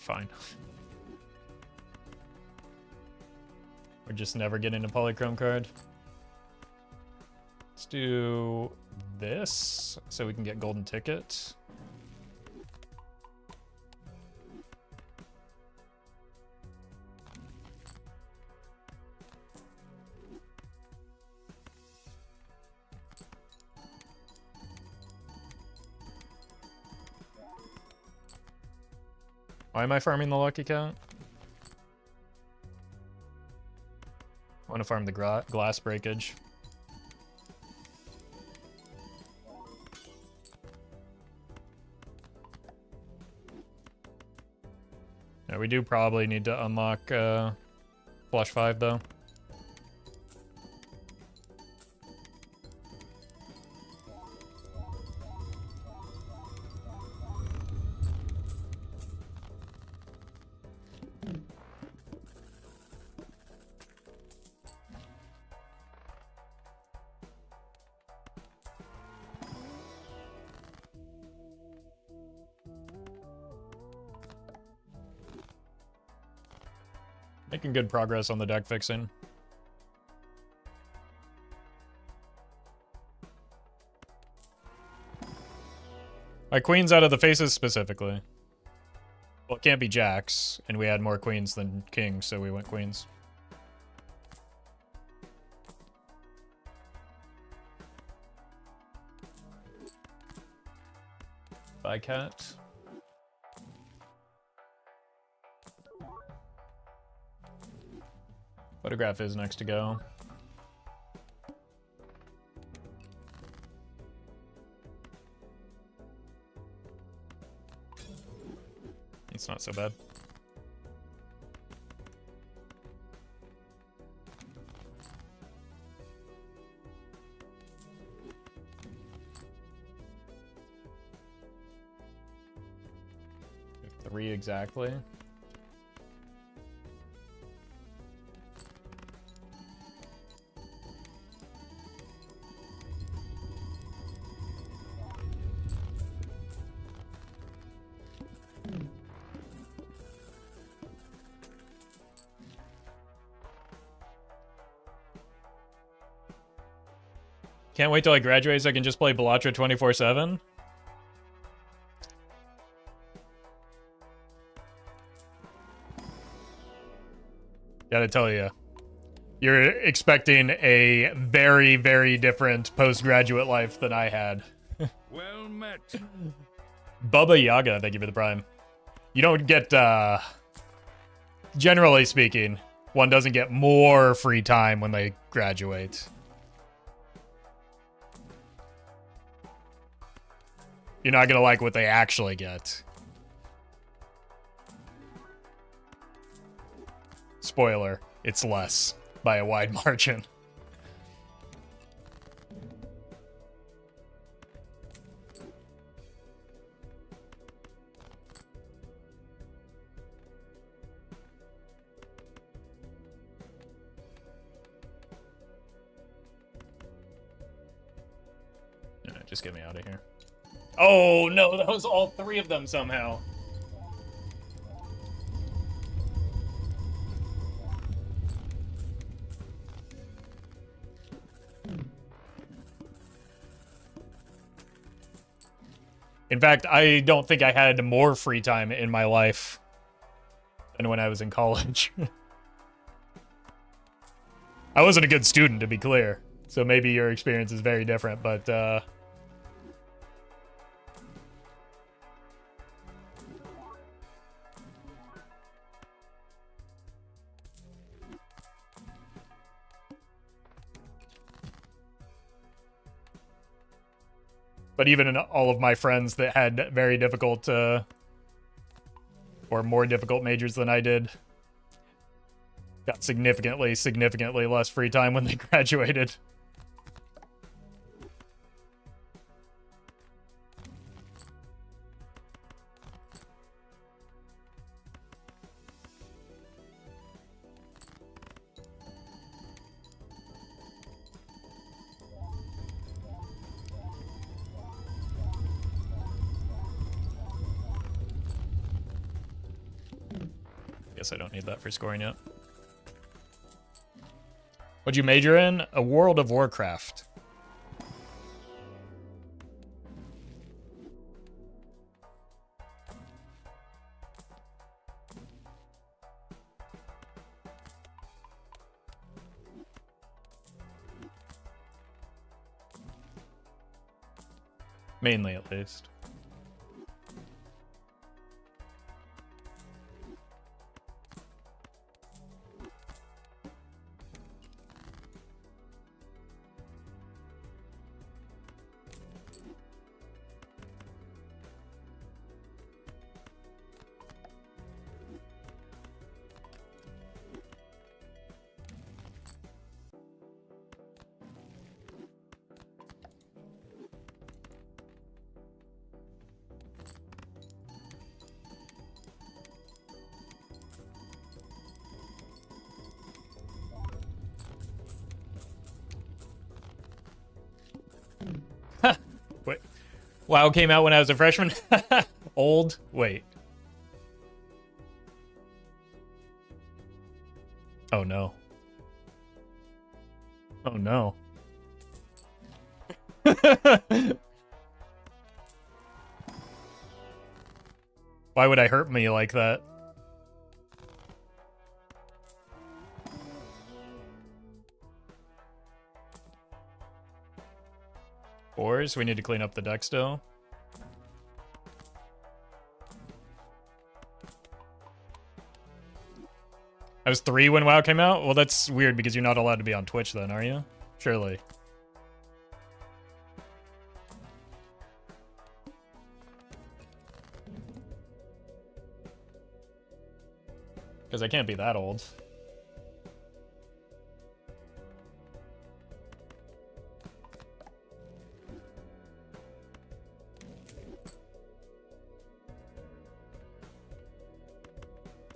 fine. We're just never getting a polychrome card. Let's do this so we can get golden ticket. Why am I farming the lucky cat? I want to farm the glass breakage. Yeah, we do probably need to unlock Flush 5 though. Making good progress on the deck fixing. My queens out of the faces specifically. Well, it can't be jacks, and we had more queens than kings, so we went queens. Bye, cat. Photograph is next to go. It's not so bad. Three exactly. Can't wait till I graduate so I can just play Bellatra 24/7. Gotta tell you, you're expecting a very, very different postgraduate life than I had.
Well met.
Bubba Yaga, thank you for the prime. You don't get, generally speaking, one doesn't get more free time when they graduate. You're not gonna like what they actually get. Spoiler, it's less by a wide margin. Just get me out of here. Oh no, that was all three of them somehow. In fact, I don't think I had more free time in my life than when I was in college. I wasn't a good student, to be clear, so maybe your experience is very different, but even in all of my friends that had very difficult, or more difficult majors than I did, got significantly less free time when they graduated. Guess I don't need that for scoring yet. What'd you major in? A World of Warcraft. Mainly, at least. Wait. WoW came out when I was a freshman? Old? Wait. Oh no. Oh no. Why would I hurt me like that? Fours? We need to clean up the deck still. I was 3 when WoW came out? Well, that's weird because you're not allowed to be on Twitch then, are you? Surely. Because I can't be that old.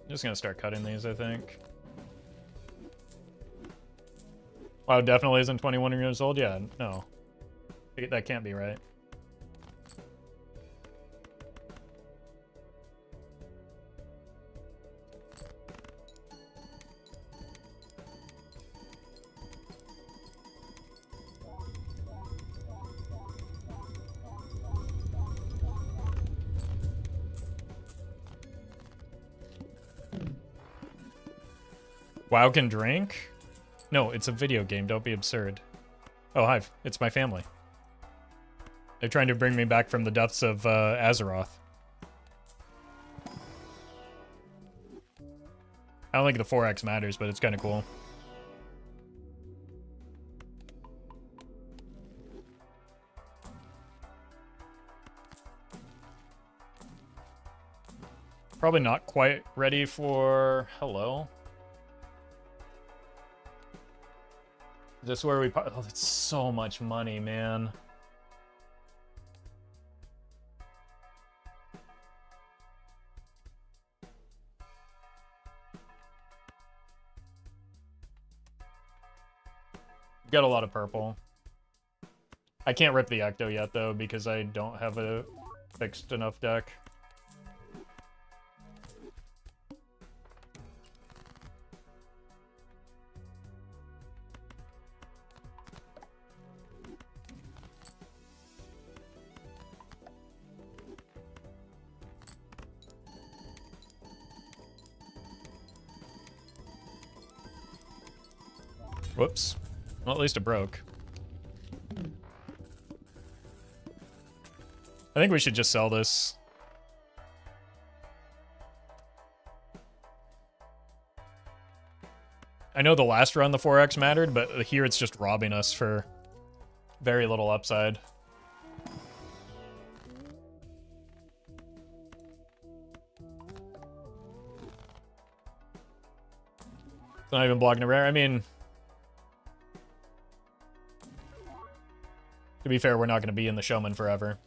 I'm just gonna start cutting these, I think. WoW definitely isn't 21 years old? Yeah, no. That can't be right. WoW can drink? No, it's a video game. Don't be absurd. Oh, hi. It's my family. They're trying to bring me back from the depths of Azeroth. I don't think the 4x matters, but it's kind of cool. Probably not quite ready for... Hello? Is this where we... Oh, that's so much money, man. Got a lot of purple. I can't rip the Ecto yet, though, because I don't have a fixed enough deck. Whoops. Well, at least it broke. I think we should just sell this. I know the last run the 4x mattered, but here it's just robbing us for very little upside. It's not even blocking a rare. I mean... To be fair, we're not going to be in the Showman forever.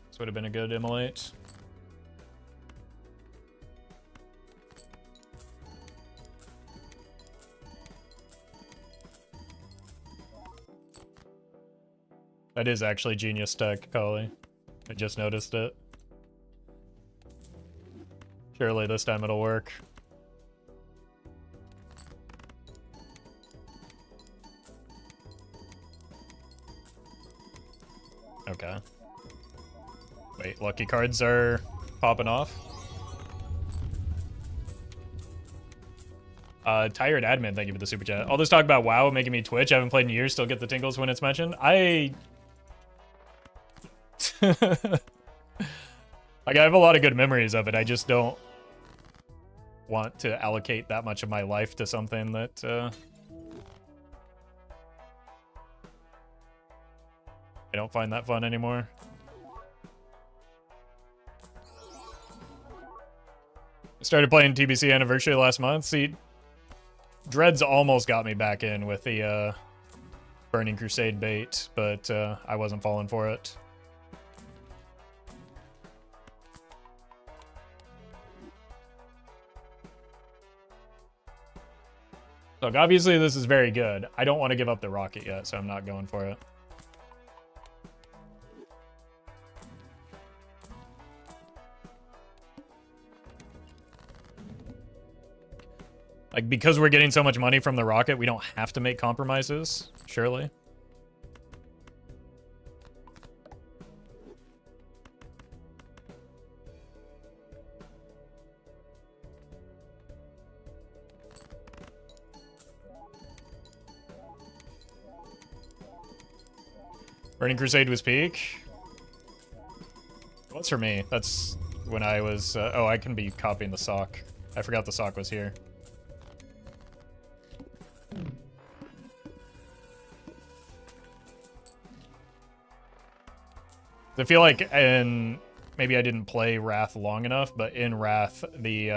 This would have been a good immolate. That is actually genius tech, Collie. I just noticed it. Surely this time it'll work. Okay. Wait, lucky cards are popping off. Tired admin, thank you for the super chat. All this talk about WoW making me twitch. I haven't played in years, still get the tingles when it's mentioned. Like, I have a lot of good memories of it. I just don't want to allocate that much of my life to something that I don't find that fun anymore. I started playing TBC Anniversary last month. See, Dreads almost got me back in with the Burning Crusade bait, but I wasn't falling for it. Look, obviously this is very good. I don't want to give up the rocket yet, so I'm not going for it. Like, because we're getting so much money from the rocket, we don't have to make compromises, surely. Burning Crusade was peak. What's for me? That's when I was... oh, I can be copying the sock. I forgot the sock was here. I feel like maybe I didn't play Wrath long enough, but in Wrath, the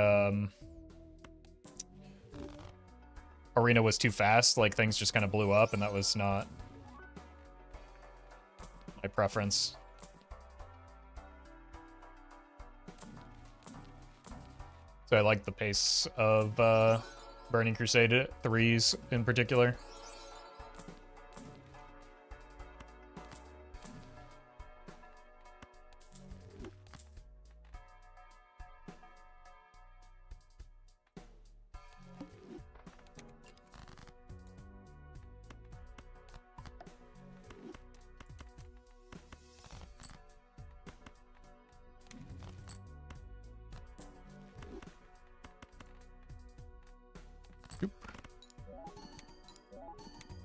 arena was too fast. Like, things just kind of blew up, and that was not my preference. So I like the pace of Burning Crusade 3s in particular.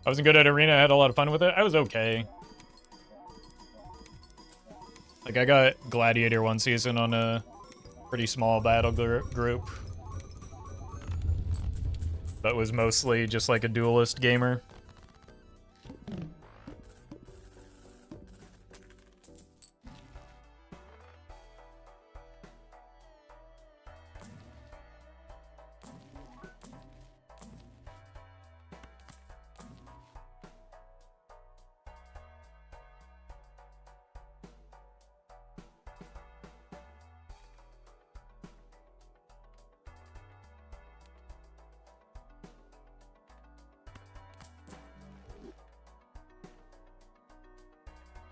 I wasn't good at Arena. I had a lot of fun with it. I was okay. Like, I got Gladiator one season on a pretty small battle group. But was mostly just like a duelist gamer.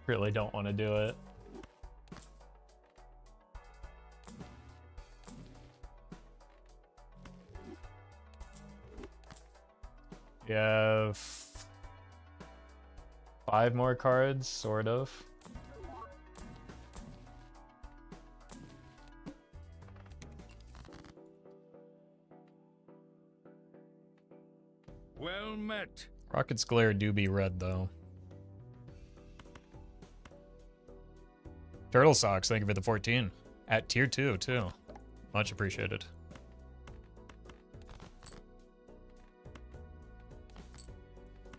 Really don't want to do it. You have 5 more cards, sort of.
Well met.
Rocket's Glare do be red, though. Turtle Socks, thank you for the 14. At tier 2, too. Much appreciated.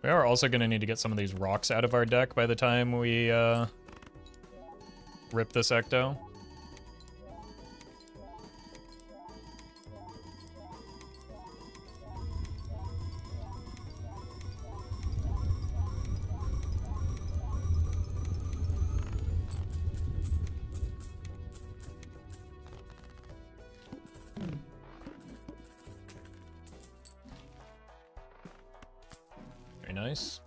We are also going to need to get some of these rocks out of our deck by the time we rip this Ecto. Very nice.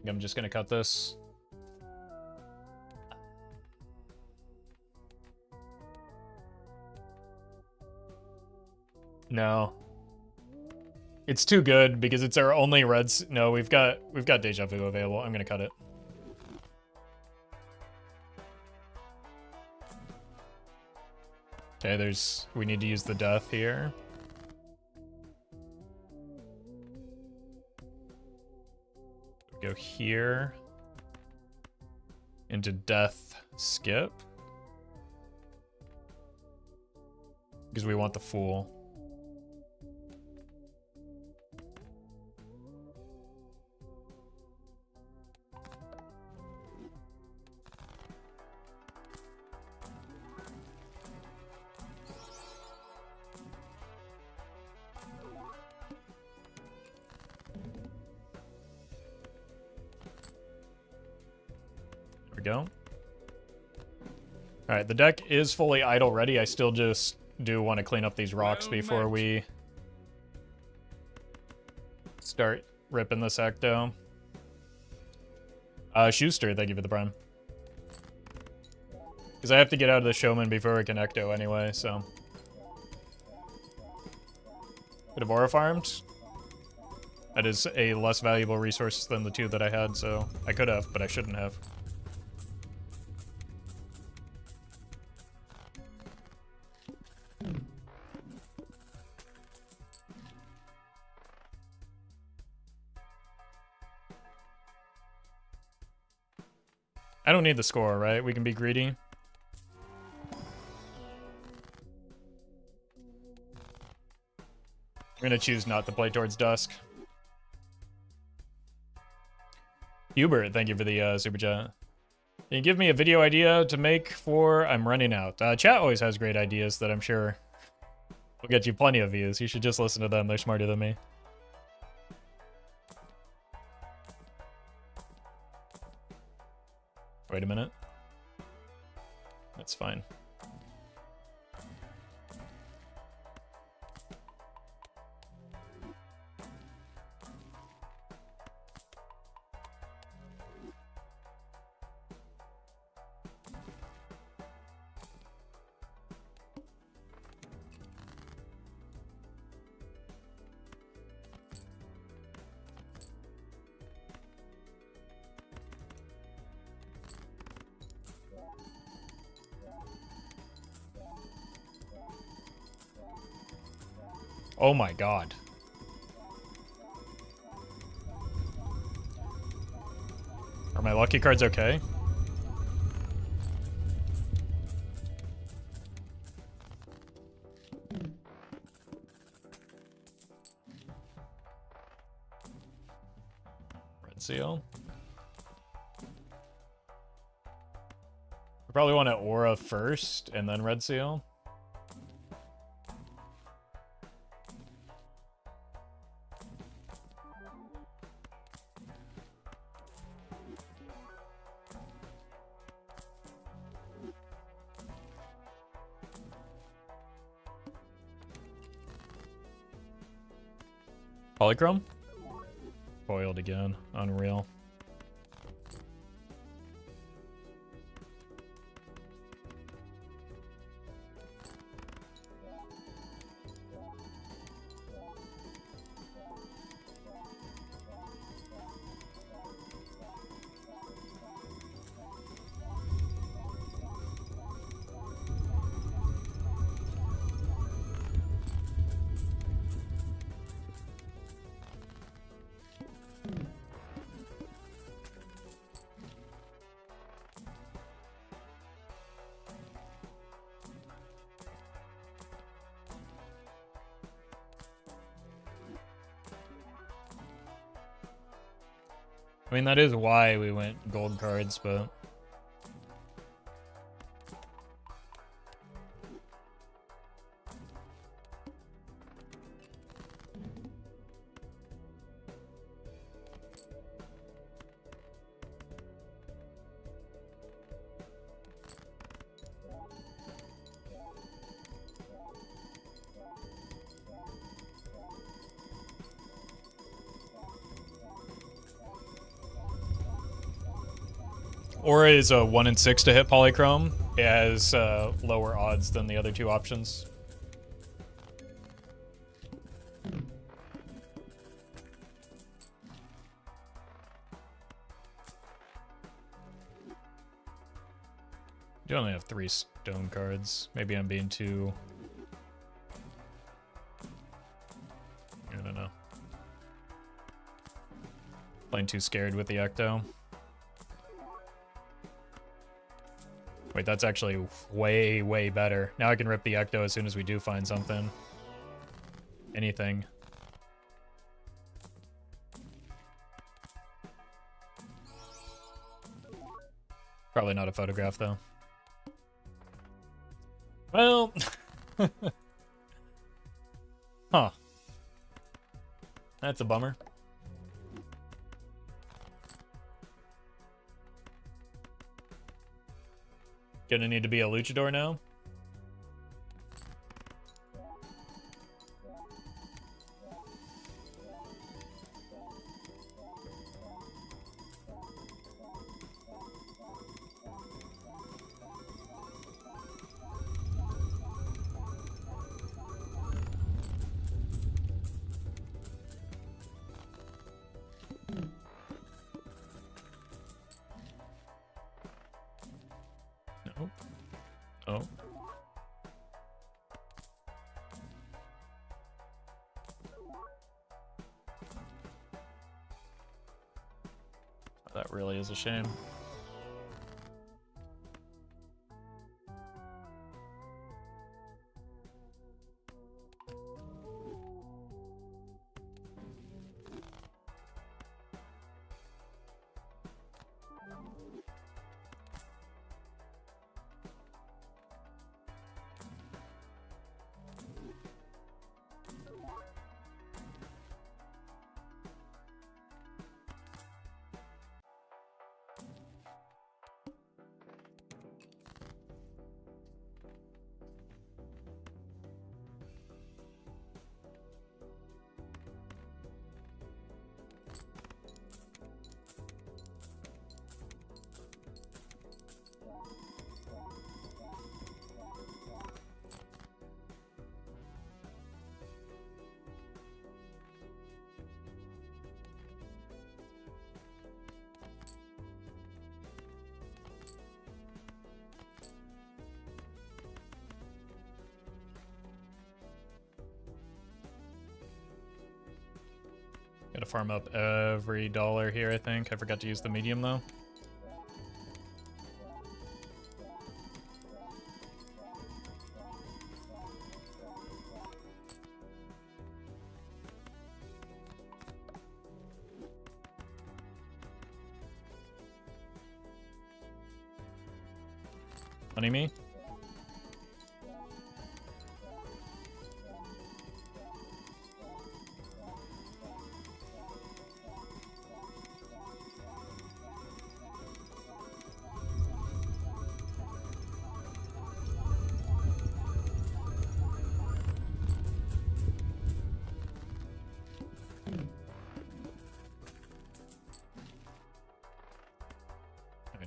think I'm just gonna cut this. No. It's too good because it's our only reds. No, we've got Deja Vu available. I'm gonna cut it. Okay, we need to use the death here. Go here. Into death skip. Because we want the fool. Go. Alright, the deck is fully idle ready. I still just do want to clean up these rocks before we start ripping this ecto. Schuster, thank you for the prime. Because I have to get out of the showman before I can ecto anyway, so. Could have aura farmed. That is a less valuable resource than the two that I had, so I could have, but I shouldn't have. I don't need the score, right? We can be greedy. I'm gonna choose not to play towards dusk. Hubert, thank you for the super chat. Can you give me a video idea to make for... I'm running out. Chat always has great ideas that I'm sure will get you plenty of views. You should just listen to them. They're smarter than me. Wait a minute. That's fine. Oh my god. Are my lucky cards okay? Red seal. We probably want to aura first and then red seal. Polychrome? Foiled again. Unreal. I mean, that is why we went gold cards, but... Aura is a 1 in 6 to hit Polychrome. It has lower odds than the other two options. You only have 3 stone cards. Maybe I'm being too... I don't know. Playing too scared with the Ecto. Wait, that's actually way, way better. Now I can rip the Ecto as soon as we do find something. Anything. Probably not a photograph, though. Well... Huh. That's a bummer. Gonna need to be a luchador now. No. Oh. That really is a shame. Gotta farm up every dollar here, I think. I forgot to use the medium, though. Money me?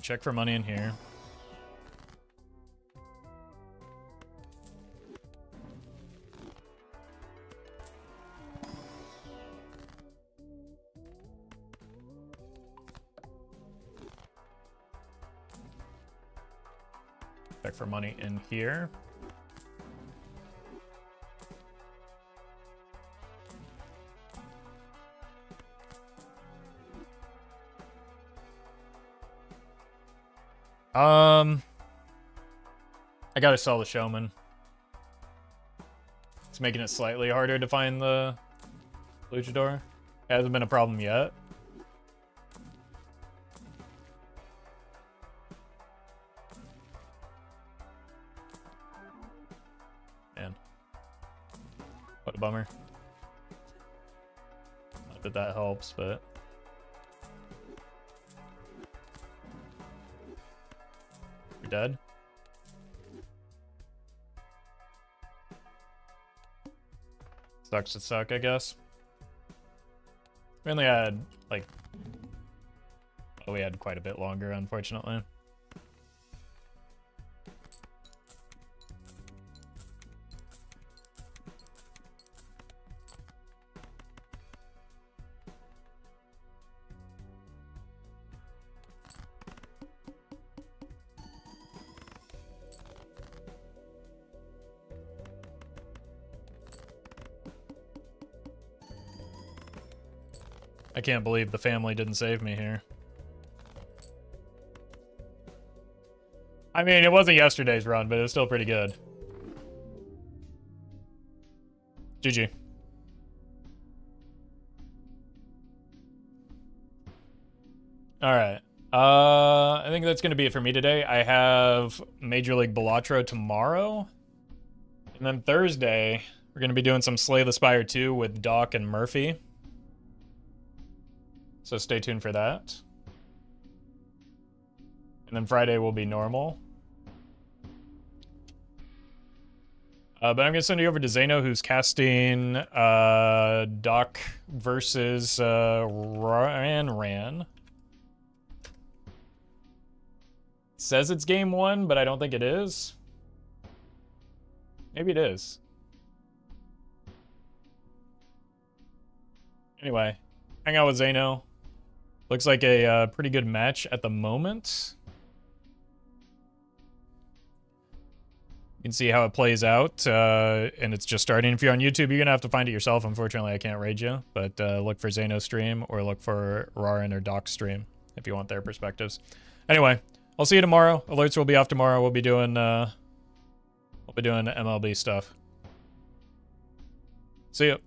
Check for money in here. Check for money in here. I gotta sell the showman. It's making it slightly harder to find the luchador. It hasn't been a problem yet. Man. What a bummer. Not that that helps, but... You're dead? Sucks to suck, I guess. We only had, like... But we had quite a bit longer, unfortunately. I can't believe the family didn't save me here. I mean, it wasn't yesterday's run, but it was still pretty good. GG. Alright. I think that's going to be it for me today. I have Major League Balatro tomorrow. And then Thursday, we're going to be doing some Slay the Spire 2 with Doc and Murphy. So stay tuned for that. And then Friday will be normal. But I'm going to send you over to Zeno, who's casting Doc versus Ran. Says it's game 1, but I don't think it is. Maybe it is. Anyway, hang out with Zeno. Looks like a pretty good match at the moment. You can see how it plays out, and it's just starting. If you're on YouTube, you're going to have to find it yourself. Unfortunately, I can't raid you, but look for Zeno's stream or look for Rarin or Doc's stream if you want their perspectives. Anyway, I'll see you tomorrow. Alerts will be off tomorrow. We'll be doing MLB stuff. See you.